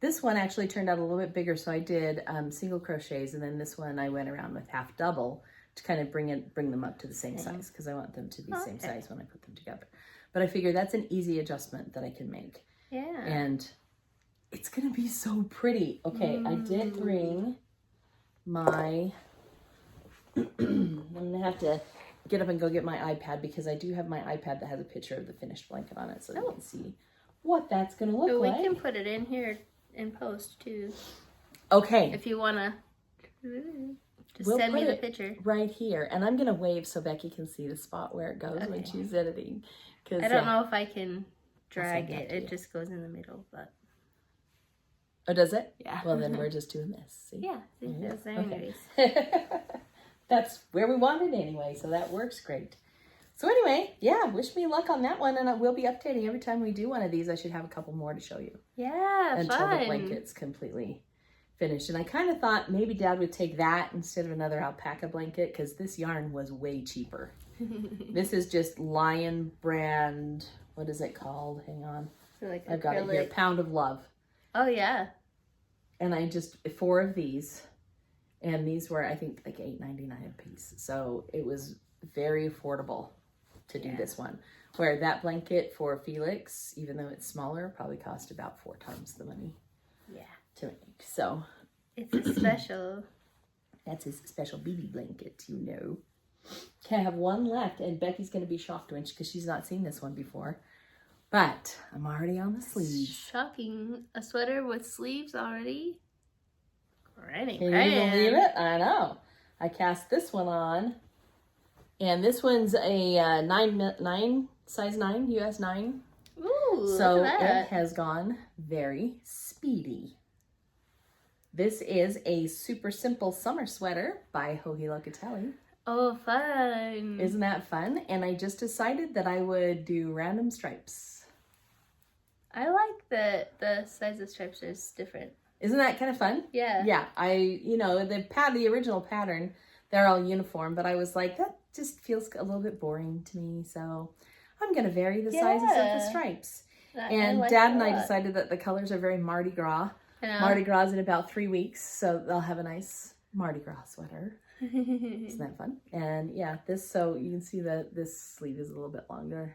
This one actually turned out a little bit bigger, so I did single crochets, and then this one I went around with half double to kind of bring them up to the same size because I want them to be the same size when I put them together. But I figured that's an easy adjustment that I can make. Yeah. And it's going to be so pretty. Okay, I did bring my... I'm going to have to get up and go get my iPad because I do have my iPad that has a picture of the finished blanket on it so you can see what that's going to look like. We can put it in here in post too. Okay. If you want to just send me the picture. Right here. And I'm going to wave so Becky can see the spot where it goes when she's editing. I don't know if I can drag it. It just goes in the middle, but... Oh, does it? Yeah. Well, then we're just doing this. See? Yeah. Anyways. That's where we wanted anyway, so that works great. So anyway, yeah, wish me luck on that one, and I will be updating every time we do one of these. I should have a couple more to show you. Yeah, until the blanket's completely finished. And I kind of thought maybe Dad would take that instead of another alpaca blanket because this yarn was way cheaper. This is just Lion Brand, what is it called? Hang on. Like I've got it here, Pound of Love. Oh, yeah. And I just, 4 of these, and these were, I think, like $8.99 a piece. So it was very affordable to do this one. Where that blanket for Felix, even though it's smaller, probably cost about 4 times the money. Yeah. To make. So. It's a special. That's his special baby blanket, you know. Okay, I have one left, and Becky's going to be shocked because she's not seen this one before. But I'm already on the sleeves. Shocking. A sweater with sleeves already? Can you believe it? I know. I cast this one on. And this one's a 9, size 9, US 9. Ooh, so look at that. It has gone very speedy. This is a super simple summer sweater by Hoodie Locatelli. Oh, fun. Isn't that fun? And I just decided that I would do random stripes. I like that the size of stripes is different. Isn't that kind of fun? Yeah. Yeah. The original pattern, they're all uniform, but I was like, that just feels a little bit boring to me. So I'm going to vary the sizes of the stripes. And Dad and I decided that the colors are very Mardi Gras. Mardi Gras is in about 3 weeks, so they'll have a nice Mardi Gras sweater. Isn't that fun? And yeah, so you can see that this sleeve is a little bit longer.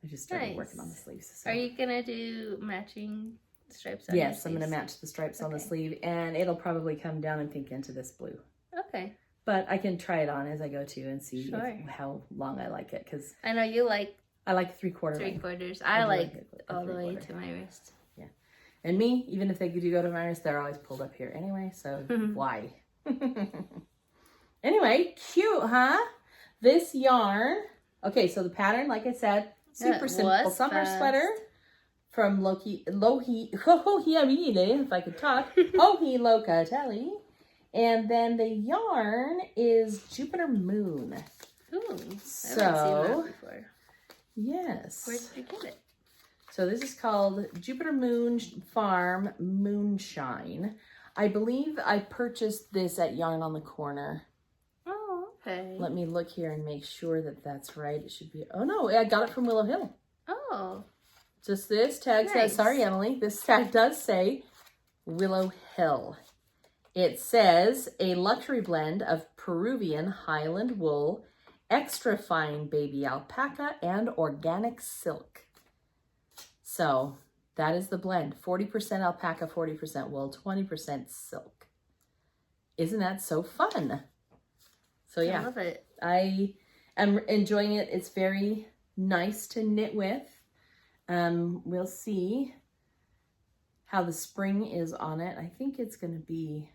I just started working on the sleeves. So. Are you gonna do matching stripes on Yes, I'm gonna match the stripes on the sleeve, and it'll probably come down, I think, into this blue. Okay. But I can try it on as I go too and see how long I like it, because I know you like. I like 3/4 length. 3/4. I like all the way to my wrist. Yeah. And me, even if they do go to my wrist, they're always pulled up here anyway, so why? Anyway, cute, huh? This yarn. Okay, so the pattern, like I said, super simple summer sweater from Hoodie, if I could talk, Hoodie Locatelli. And then the yarn is Jupiter Moon. Ooh, I haven't seen that before. Yes. Where did you get it? So this is called Jupiter Moon Farm Moonshine. I believe I purchased this at Yarn on the Corner. Oh, okay. Let me look here and make sure that that's right. It should be, oh no, I got it from Willow Hill. Oh. Just this tag says, sorry Emily, this tag does say Willow Hill. It says a luxury blend of Peruvian Highland wool, extra fine baby alpaca, and organic silk. So that is the blend. 40% alpaca, 40% wool, 20% silk. Isn't that so fun? So yeah, I love it. I am enjoying it. It's very nice to knit with. We'll see how the spring is on it. I think it's going to be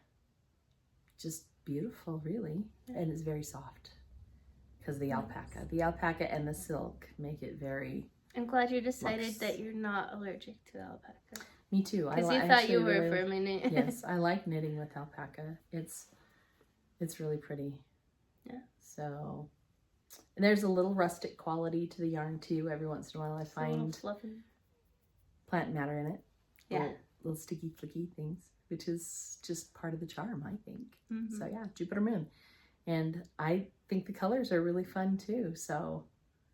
just beautiful, really. And it's very soft because the alpaca. The alpaca and the silk make it very... I'm glad you decided that you're not allergic to alpaca. Me too. Because you thought you were for a minute. Yes, I like knitting with alpaca. It's really pretty. Yeah. So, and there's a little rustic quality to the yarn too. Every once in a while I find plant matter in it. Yeah. Little sticky flicky things, which is just part of the charm, I think. Mm-hmm. So yeah, Jupiter Moon. And I think the colors are really fun too. So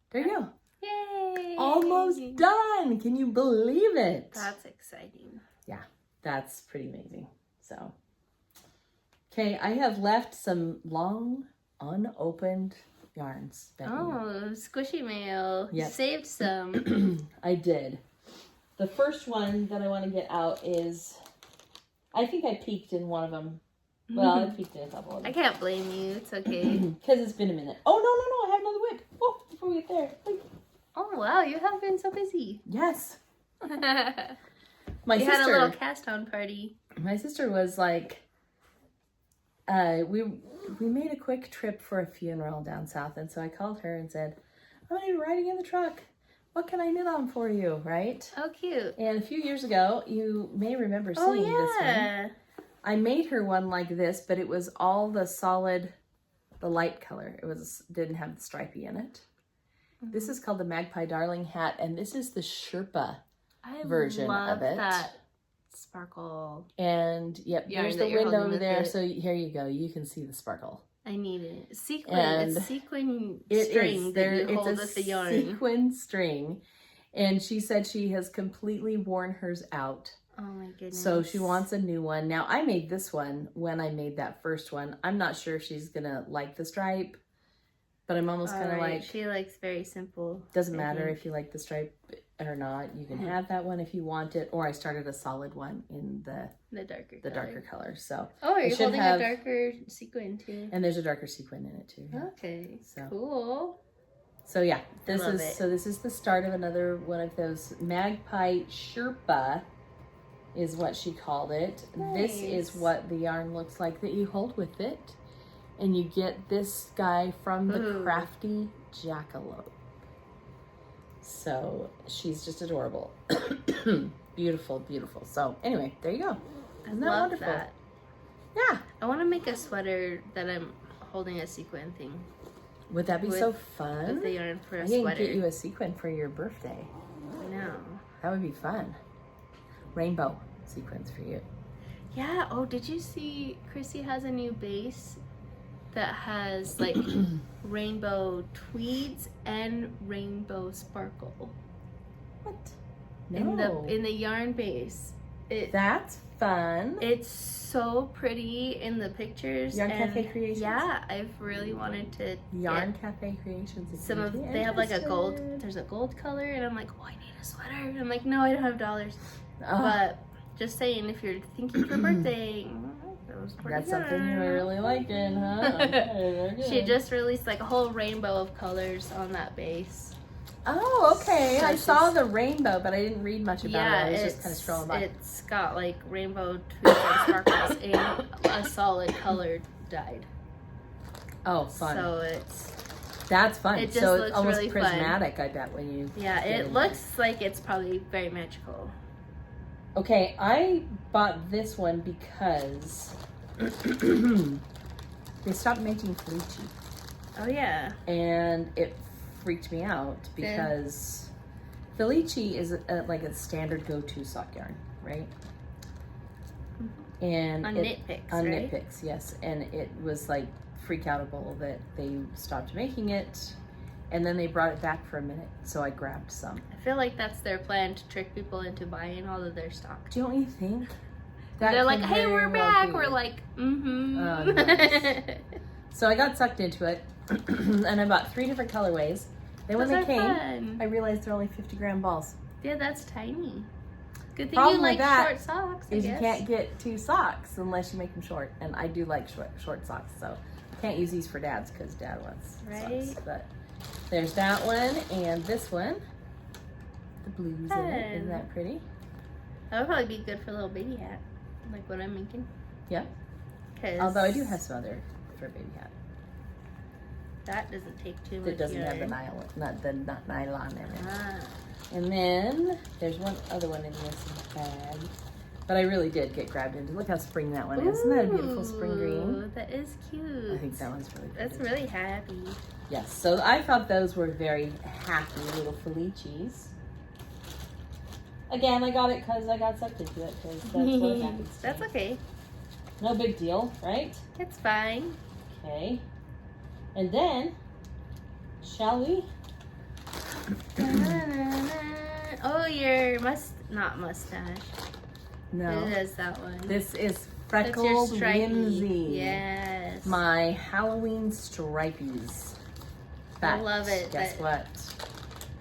there you go. Yay! Almost done. Can you believe it? That's exciting. Yeah, that's pretty amazing. So, okay, I have left some long unopened yarns. Becky. Oh, squishy mail. Yep. You saved some. I did. The first one that I want to get out is, I think I peeked in one of them. Well, I peeked in a couple of them. I can't blame you. It's okay. Because it's been a minute. Oh, no, I have another whip. Oh, before we get there. Wait. Oh, wow, you have been so busy. Yes. You Had a little cast-on party. My sister was like, we made a quick trip for a funeral down south, and so I called her and said, I'm going to be riding in the truck. What can I knit on for you, right? Oh, cute. And a few years ago, you may remember seeing this one. I made her one like this, but it was all the solid, the light color. It didn't have the stripey in it. Mm-hmm. This is called the Magpie Darling hat, and this is the Sherpa version of it. That sparkle. And yep, there's the window over there. So here you go. You can see the sparkle. I need it. It's sequin string that you hold with the yarn. Sequin string. And she said she has completely worn hers out. Oh my goodness. So she wants a new one. Now I made this one when I made that first one. I'm not sure if she's gonna like the stripe, but I'm almost kind of like, she likes very simple. Doesn't matter if you like the stripe or not. You can have that one if you want it. Or I started a solid one in the darker color. So you're holding a darker sequin too. And there's a darker sequin in it too. Yeah. Okay. So cool. So yeah, this love is it. so this is the start of another one of those Magpie Sherpa is what she called it. Nice. This is what the yarn looks like that you hold with it. And you get this guy from the Crafty Jackalope. So she's just adorable. Beautiful, beautiful. So anyway, there you go. Isn't that wonderful? That. Yeah. I want to make a sweater that I'm holding a sequin thing. Would that be so fun? With the yarn for a I sweater. can get you a sequin for your birthday. No. That would be fun. Rainbow sequins for you. Yeah. Oh, did you see Chrissy has a new base that has like rainbow tweeds and rainbow sparkle? What? No. In the yarn base. That's fun. It's so pretty in the pictures. Yarn Cafe Creations? Yeah, I've really wanted to Yarn Cafe Creations. some of they have like a gold, there's a gold color, and I'm like, oh, I need a sweater. And I'm like, no, I don't have dollars. But just saying, if you're thinking for birthday, that's something you're really liking, huh? She just released like a whole rainbow of colors on that base. Oh, okay. So I saw the rainbow, but I didn't read much about it. I was just kind of scrolling by. It's got like rainbow tweeds and sparkles and a solid color dyed. Oh, fun. So that's fun. It just so looks it's almost really prismatic, fun. I bet, when you. Yeah, it looks like it's probably very magical. Okay, I bought this one because they stopped making Peachy. Oh yeah. And it freaked me out because Peachy is like a standard go-to sock yarn, right? And on Knit Picks, on right? Knit Picks, yes. And it was like freak-outable that they stopped making it, and then they brought it back for a minute, so I grabbed some. I feel like that's their plan to trick people into buying all of their stock. Don't you think? They're like, hey, we're back. We're like, mm-hmm. Oh, nice. So I got sucked into it, and I bought 3 different colorways. Then when they came, fun. I realized they're only 50-gram balls. Yeah, that's tiny. Good thing Problem you like with that short socks, I is guess. you can't get 2 socks unless you make them short, and I do like short socks, so I can't use these for dads because dad wants socks. But there's that one and this one. The blues in it. Isn't that pretty? That would probably be good for a little baby hat, like what I'm making. Yeah. Although I do have some other for a baby hat. That doesn't take too much. It doesn't yarn. have the nylon, not nylon in it. Ah. And then there's one other one in this bag. But I really did get grabbed into. Look how spring that one is. Isn't that a beautiful spring green? That is cute. I think that one's really pretty. That's really happy. Yes, so I thought those were very happy little Felicis. Again, I got it because I got sucked into it. Because that's what happens. That's okay. No big deal, right? It's fine. Okay. And then, shall we? Oh, your not mustache. No. It is that one. This is That's Freckled your stripey. Whimsy. Yes. My Halloween stripies. I love it. Guess what?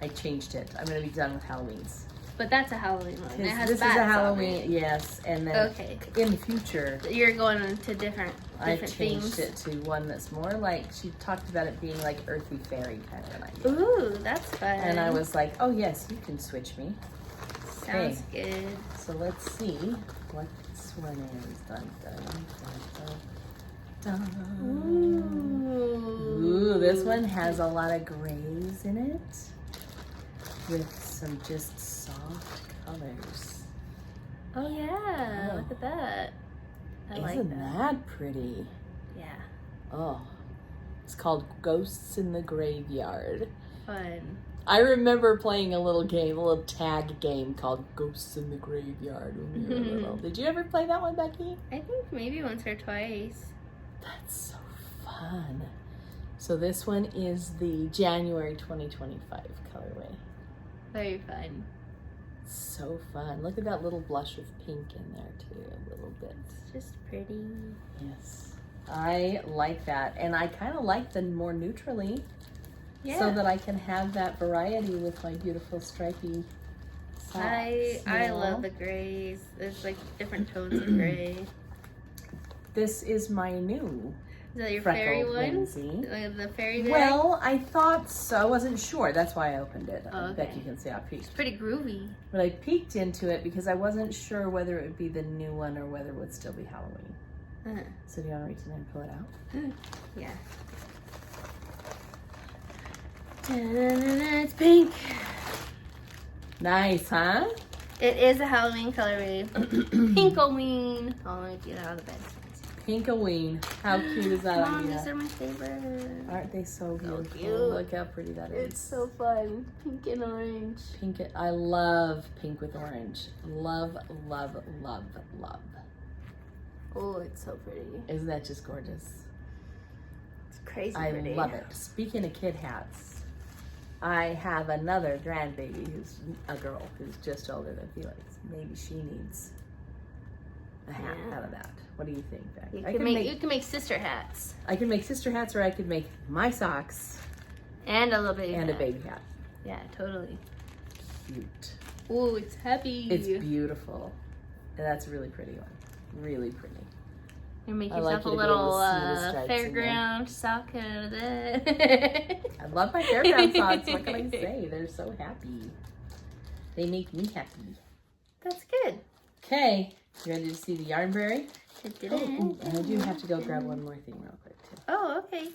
I changed it. I'm going to be done with Halloweens. But that's a Halloween one. It has this is bats a on Halloween, it. yes. And then in the future, you're going into different I've changed themes. it to one that's more like, she talked about it being like earthy fairy kind of an idea. Ooh, that's fun. And I was like, oh yes, you can switch me. Sounds good. So let's see what this one is. Dun, dun, dun, dun, dun. Ooh, this one has a lot of grays in it with some just soft colors. Oh yeah, look at that. I like Isn't that. that pretty? Yeah. Oh, it's called Ghosts in the Graveyard. Fun. I remember playing a little tag game called Ghosts in the Graveyard when we were little. Did you ever play that one, Becky? I think maybe once or twice. That's so fun. So this one is the January 2025 colorway. Very fun. So fun. Look at that little blush of pink in there too, a little bit. It's just pretty. Yes. I like that. And I kind of like the more neutrally. Yeah. So that I can have that variety with my beautiful stripy socks. I love the grays. There's like different tones of gray. This is my new Is that your fairy one? Whimsy. The fairy bag? Well, I thought so. I wasn't sure. That's why I opened it. Oh, okay. Becky can see I peeked. It's pretty groovy. But I peeked into it because I wasn't sure whether it would be the new one or whether it would still be Halloween. So do you want to reach in and pull it out? Yeah. Ta-da-da-da, it's pink. Nice, huh? It is a Halloween colorway. Pinkoween. Oh, let me get out of the bed. Pinkoween. How cute is that Mom, on you? these are my favorite. Aren't they so beautiful? cute. Look how pretty that is. It's so fun. Pink and orange. Pink. I love pink with orange. Love, love, love, love. Oh, it's so pretty. Isn't that just gorgeous? It's crazy I pretty. love it. Speaking of kid hats, I have another grandbaby who's a girl who's just older than Felix. Maybe she needs a hat out of that. What do you think, Beck? You can make sister hats. I can make sister hats, or I could make my socks And a little baby and hat. a baby hat. Yeah, totally. Cute. Oh, it's heavy. It's beautiful. And that's a really pretty one. Really pretty. You make I yourself like you a to be able little to see the stripes in there. fairground sock out of that. I love my Fairground socks. What can I say? They're so happy. They make me happy. That's good. Okay, you ready to see the yarn berry? Ooh, And I do have to go grab one more thing real quick too. Oh, okay.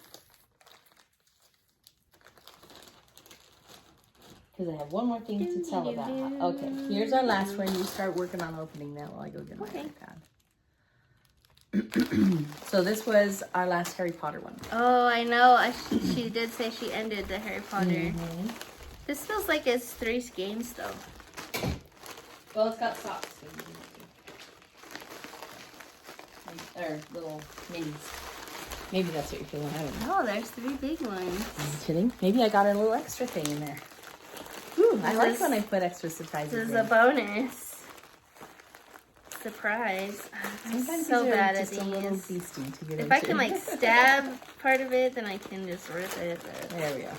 Because I have one more thing to tell about. Okay, here's our last one. You start working on opening that while I go get my iPad. So this was our last Harry Potter one. Oh, I know. She did say she ended the Harry Potter. This feels like it's 3 skeins though. Well, it's got socks. Or little minis. Maybe that's what you're feeling. I don't know. Oh, there's 3 big ones. Are you kidding? Maybe I got a little extra thing in there. Ooh, I like when I put extra surprises in. This is a bonus. Surprise. I'm Sometimes so these are bad at just a little these. beastie to get If into. I can like stab part of it, then I can just rip it. But There we go.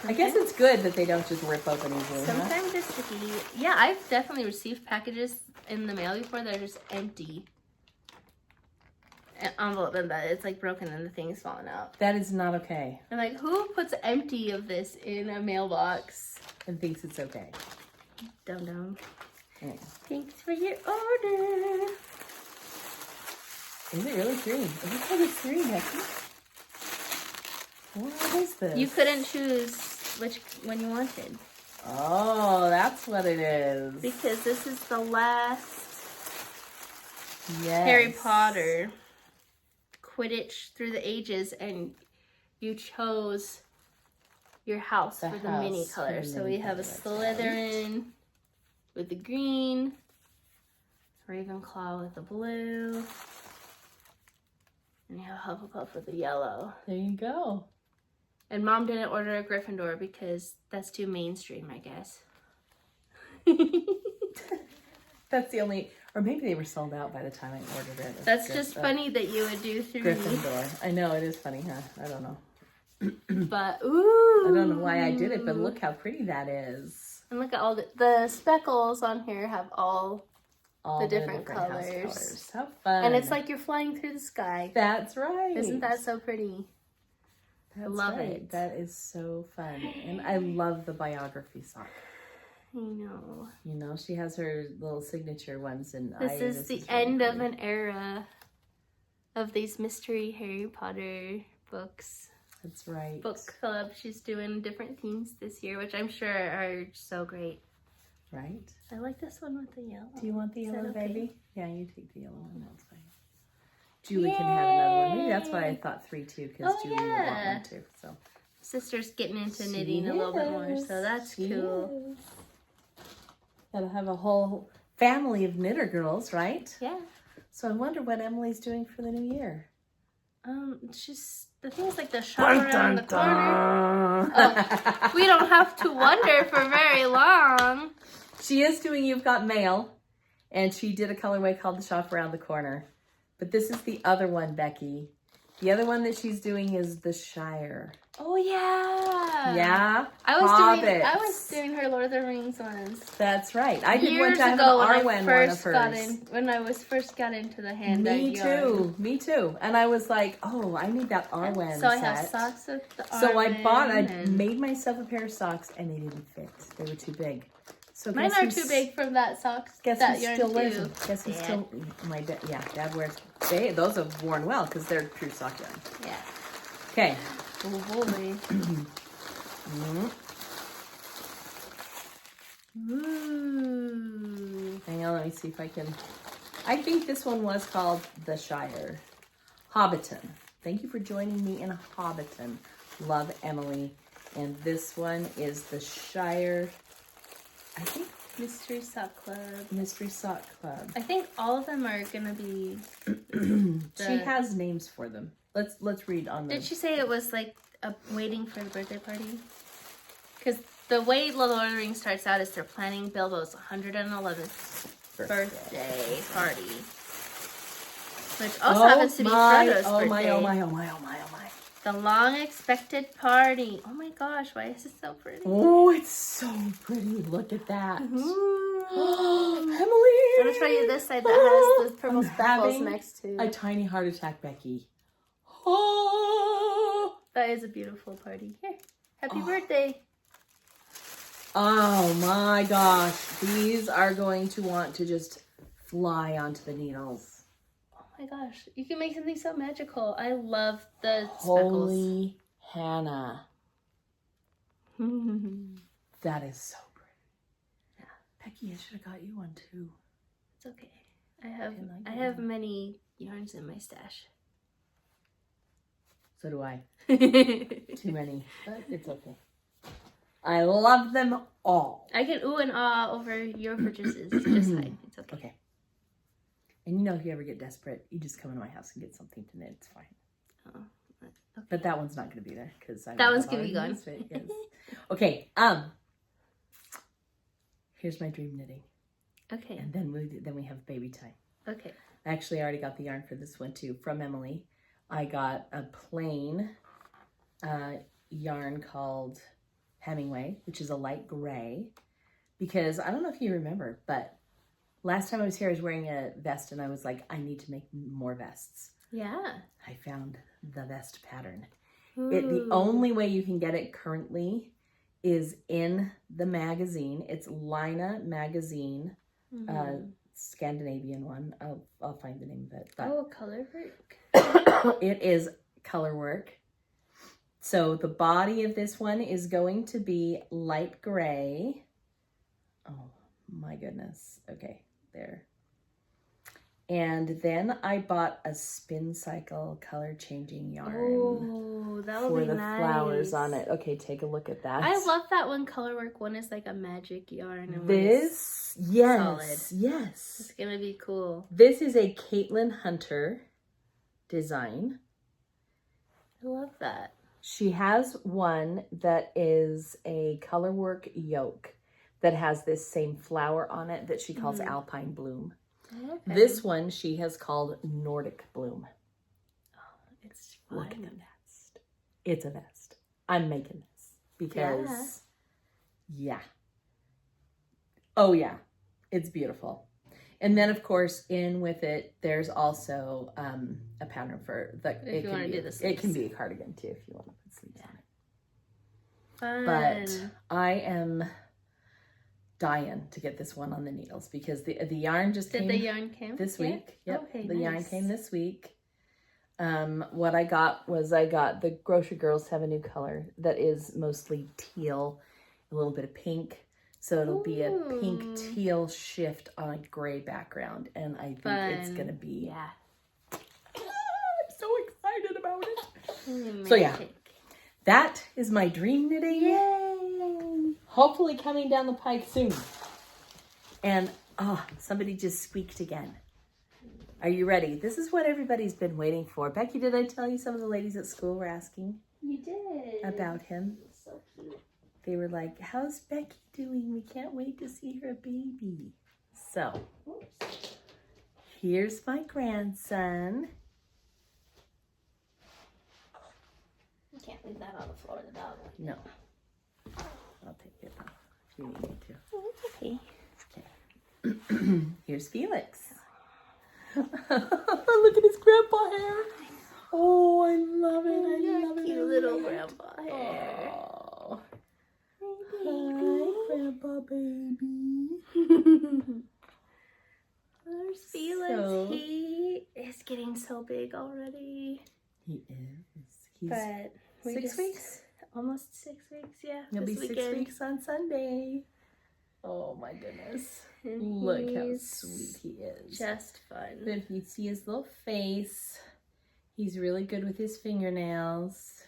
I guess it's good that they don't just rip open easily. sometimes it's tricky. Yeah, I've definitely received packages in the mail before that are just empty. An envelope and that it's like broken and the thing's falling out. That is not okay. I'm like, who puts empty of this in a mailbox? And thinks it's okay. Dum-dum. Yeah. Thanks for your order. Is it really green? It looks like it's green, Becky. What is this? You couldn't choose which one you wanted. Oh, that's what it is. Because this is the last Yes. Harry Potter Quidditch Through the Ages, and you chose your house for the mini color. So we have a Slytherin with the green, Ravenclaw with the blue, and you have Hufflepuff with the yellow. There you go. And Mom didn't order a Gryffindor because that's too mainstream, I guess. That's the only, or maybe they were sold out by the time I ordered it. That's just funny that you would do 3. Gryffindor. I know, it is funny, huh? I don't know. But, ooh. I don't know why I did it, but look how pretty that is. And look at all the speckles on here have all the different house colors. How fun. And it's like you're flying through the sky. That's right. Isn't that so pretty? That's I love right. it. That is so fun. And I love the biography sock. I know. You know, she has her little signature ones. And This is the end of an era of these mystery Harry Potter books. That's right. Book club. She's doing different themes this year, which I'm sure are so great. Right? I like this one with the yellow. Do you want the Is that yellow, okay? baby? Yeah, you take the yellow one. That's fine. Julie can have another one. Maybe that's why I thought 3 too, because Julie would want one too. So Sister's getting into knitting a little bit more, so that's cool. Gotta have a whole family of knitter girls, right? Yeah. So I wonder what Emily's doing for the new year. She's the things like the shop around the corner. Oh, we don't have to wonder for very long. She is doing You've Got Mail, and she did a colorway called the Shop Around the Corner. But this is the other one, Becky, The other one that she's doing is the Shire. Oh yeah. Yeah. I was doing her Lord of the Rings ones. That's right. I did Years one time ago an Arwen one of hers. When I was first got into the hand-dyed yarn. Me too. And I was like, oh, I need that Arwen So set. I have socks with the Arwen. So I made myself a pair of socks and they didn't fit. They were too big. So mine are too big from that socks. Guess that who yarn still wears too. them? Guess who still? My dad. Yeah, Dad wears. Those have worn well because they're pure sock yarn. Yeah. Okay. Oh boy. Ooh. Hang on, let me see if I can. I think this one was called the Shire. Hobbiton. Thank you for joining me in Hobbiton. Love, Emily. And this one is the Shire. I think Mystery Sock Club. Mystery Sock Club. I think all of them are gonna be. She has names for them. Let's read on them. Did she say it was like waiting for the birthday party? Because the way Lord of the Rings starts out is they're planning Bilbo's 111th birthday party. Which also happens to be Frodo's birthday. Oh my. The long expected party. Oh my gosh, why is it so pretty? Oh, it's so pretty. Look at that. Ooh. Emily! I'm going to show you this side that has the purple speckles next to a tiny heart attack, Becky. Oh! That is a beautiful party. Here, happy birthday. Oh my gosh. These are going to want to just fly onto the needles. Oh my gosh, you can make something so magical. I love the Holy Hannah. That is so pretty. Yeah. Becky, I should have got you one too. It's okay. I have many yarns in my stash. So do I. Too many, but it's okay. I love them all. I can ooh and ah over your purchases. Just fine. It's okay. Okay. And you know, if you ever get desperate, you just come into my house and get something to knit. It's fine. Oh, okay. But that one's not going to be there because that one's going to be gone. Yes. Okay. Here's my dream knitting. Okay. And then we have baby time. Okay. I actually already got the yarn for this one too from Emily. I got a plain yarn called Hemingway, which is a light gray, because I don't know if you remember, but last time I was here, I was wearing a vest and I was like, I need to make more vests. Yeah. I found the vest pattern. The only way you can get it currently is in the magazine. It's Lina magazine, Scandinavian one. I'll find the name of it. But color work. it is color work. So the body of this one is going to be light gray. Oh my goodness. Okay, there. And then I bought a spin cycle color changing yarn. Oh, that would be nice. For the flowers on it. Okay, take a look at that. I love that one color work. One is like a magic yarn. And this, yes, solid. Yes. It's gonna be cool. This is a Caitlin Hunter design. I love that. She has one that is a color work yoke that has this same flower on it that she calls Alpine Bloom. Okay. This one she has called Nordic Bloom. Oh, it's fun. Look at the vest. It's a vest. I'm making this because, yeah. Oh yeah, it's beautiful. And then, of course, in with it, there's also a pattern for the. If you want to do this, it can be a cardigan too if you want to put sleeves on it. Fun. But I am dying to get this one on the needles because the yarn just came. Did the yarn come this week? Yep, okay, the yarn came this week. What I got the Grocery Girls have a new color that is mostly teal, a little bit of pink. So it'll be a pink teal shift on a gray background. And I think it's going to be... Yeah. I'm so excited about it. So yeah, that is my dream knitting. Yay! Hopefully coming down the pike soon. And, somebody just squeaked again. Are you ready? This is what everybody's been waiting for. Becky, did I tell you some of the ladies at school were asking? You did. About him. So cute. They were like, how's Becky doing? We can't wait to see her baby. So, here's my grandson. Can't leave that on the floor. The dog. No. I'll take it off if you need me to. Oh, it's okay. Okay. Here's Felix. Look at his grandpa hair. Oh, I love it. I love it. Cute little grandpa hair. Oh. Hi, grandpa baby. There's Felix. So, he is getting so big already. he is. He's But 6 weeks. Almost 6 weeks, yeah. He'll be this 6 weeks on Sunday. Oh my goodness. And Look how he's sweet he is. Just fun. But if you see his little face, he's really good with his fingernails.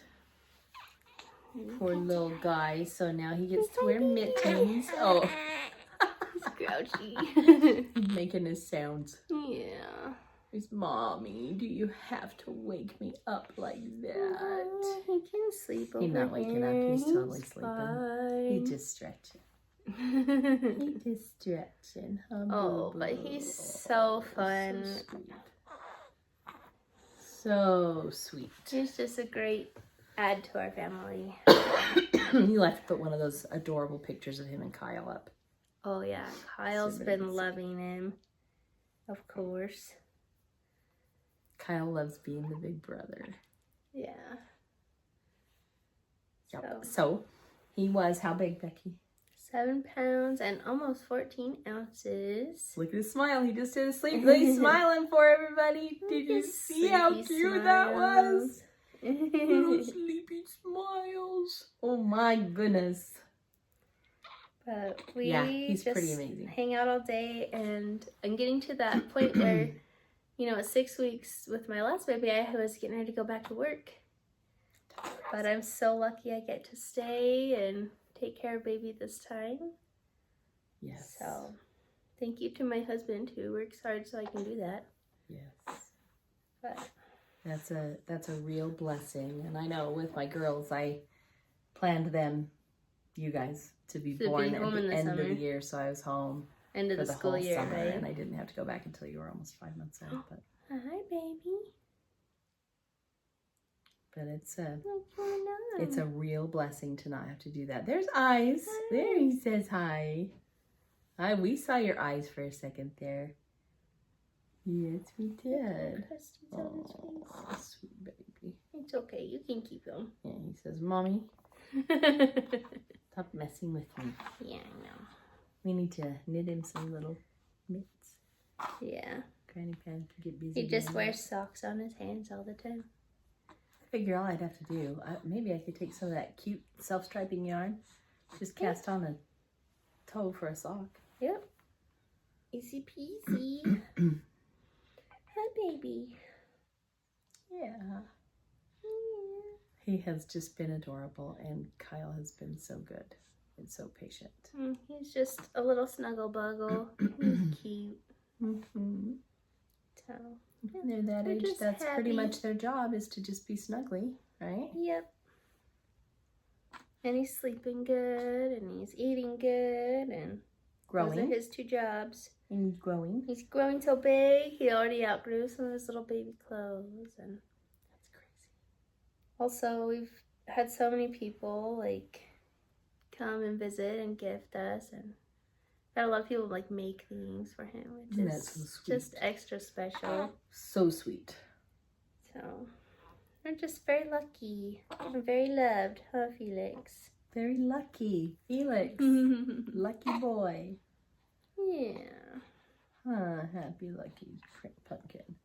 Poor little guy. So now he gets to wear mittens. Oh. He's grouchy. He's making his sounds. Yeah. He's, Mommy, do you have to wake me up like that? Oh, he can sleep over He's not waking up. He's totally sleeping. Fine. He's just stretching. He's just stretching. Oh, but he's so fun. So sweet. He's just a great add to our family. You'll have to put one of those adorable pictures of him and Kyle up. Oh yeah, Kyle's So been nice. loving him. Of course. Kyle loves being the big brother. Yeah. Yep. So he was how big, Becky? 7 pounds and almost 14 ounces. Look at his smile. He just did a sleep. He's smiling for everybody. Did you see how cute that was? Little sleepy smiles. Oh my goodness. But we he's just pretty amazing. hang out all day, and I'm getting to that point where, you know, at 6 weeks with my last baby, I was getting ready to go back to work. But I'm so lucky I get to stay and take care of baby this time. Yes. So thank you to my husband who works hard so I can do that. Yes. But That's a real blessing. And I know with my girls, I planned them, you guys, to be born at the end of the year. So I was home end of for the the school whole year, summer, right? and I didn't have to go back until you were almost 5 months old. Hi, baby. But it's What's a real blessing to not have to do that. There's eyes. Hi. There he says hi. Hi, we saw your eyes for a second there. Yes, we did. Oh, sweet baby. It's okay. You can keep him. Yeah, he says, Mommy, stop messing with me. Yeah, I know. We need to knit him some little mitts. Yeah. Granny Pan can get busy. He just doing wears socks on his hands all the time. I figure all I'd have to do, maybe I could take some of that cute self-striping yarn, just cast on a toe for a sock. Yep. Easy peasy. Hi, baby. Yeah. He has just been adorable, and Kyle has been so good and so patient. He's just a little snuggle buggle. He's cute. Mm-hmm. So, When they're that They're age, just that's pretty happy. much their job, is to just be snuggly, right? yep. And he's sleeping good, and he's eating good, and those are Growing. his 2 jobs. And he's growing. He's growing so big, he already outgrew some of his little baby clothes. And That's crazy. also, we've had so many people, like, come and visit and gift us, and got a lot of people, like, make things for him, which Isn't is that so sweet? just extra special. So sweet. So, we're just very lucky and very loved, huh, Felix? Very lucky. Felix. Lucky boy. Yeah. Huh, happy lucky pumpkin.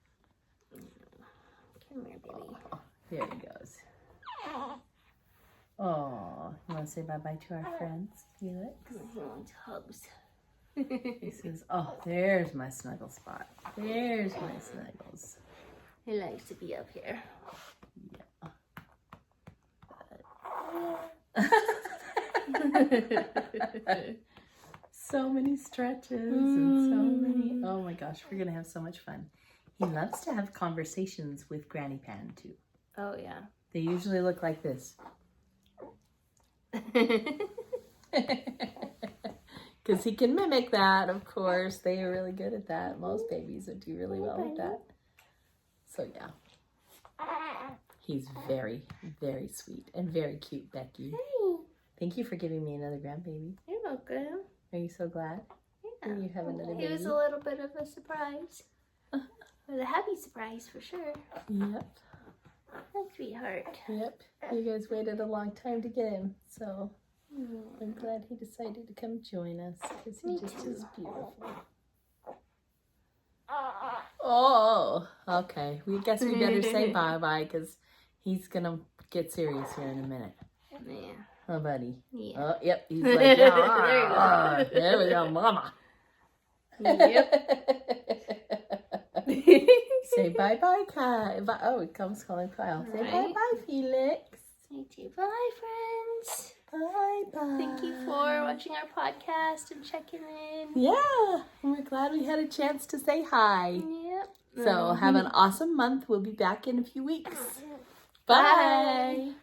Come here, baby. Oh, there he goes. Oh, you want to say bye-bye to our friends, Felix? He wants hugs. He says, oh, there's my snuggle spot. There's my snuggles. He likes to be up here. So many stretches and so many. Oh my gosh, we're gonna have so much fun. He loves to have conversations with Granny Pan too. Oh, yeah. They usually look like this. Because he can mimic that, of course. They are really good at that. Most babies would do really well with that. So yeah. He's very, very sweet and very cute, Becky. Hey. Thank you for giving me another grandbaby. You're welcome. Are you so glad? Yeah. You have another baby? It was a little bit of a surprise. It was a happy surprise for sure. Yep. Hi, sweetheart. Yep. You guys waited a long time to get him, so I'm glad he decided to come join us because he just is beautiful. Oh, okay. We guess we better say bye-bye because he's going to get serious here in a minute. Yeah. Oh, buddy. Yeah. Oh, yep. He's like, yeah, there we go, mama. Yep. Say bye-bye, Kyle. Oh, it comes calling Kyle. Say bye-bye, Felix. Say bye, friends. Bye-bye. Thank you for watching our podcast and checking in. Yeah. And we're glad we had a chance to say hi. Yep. So have an awesome month. We'll be back in a few weeks. Bye.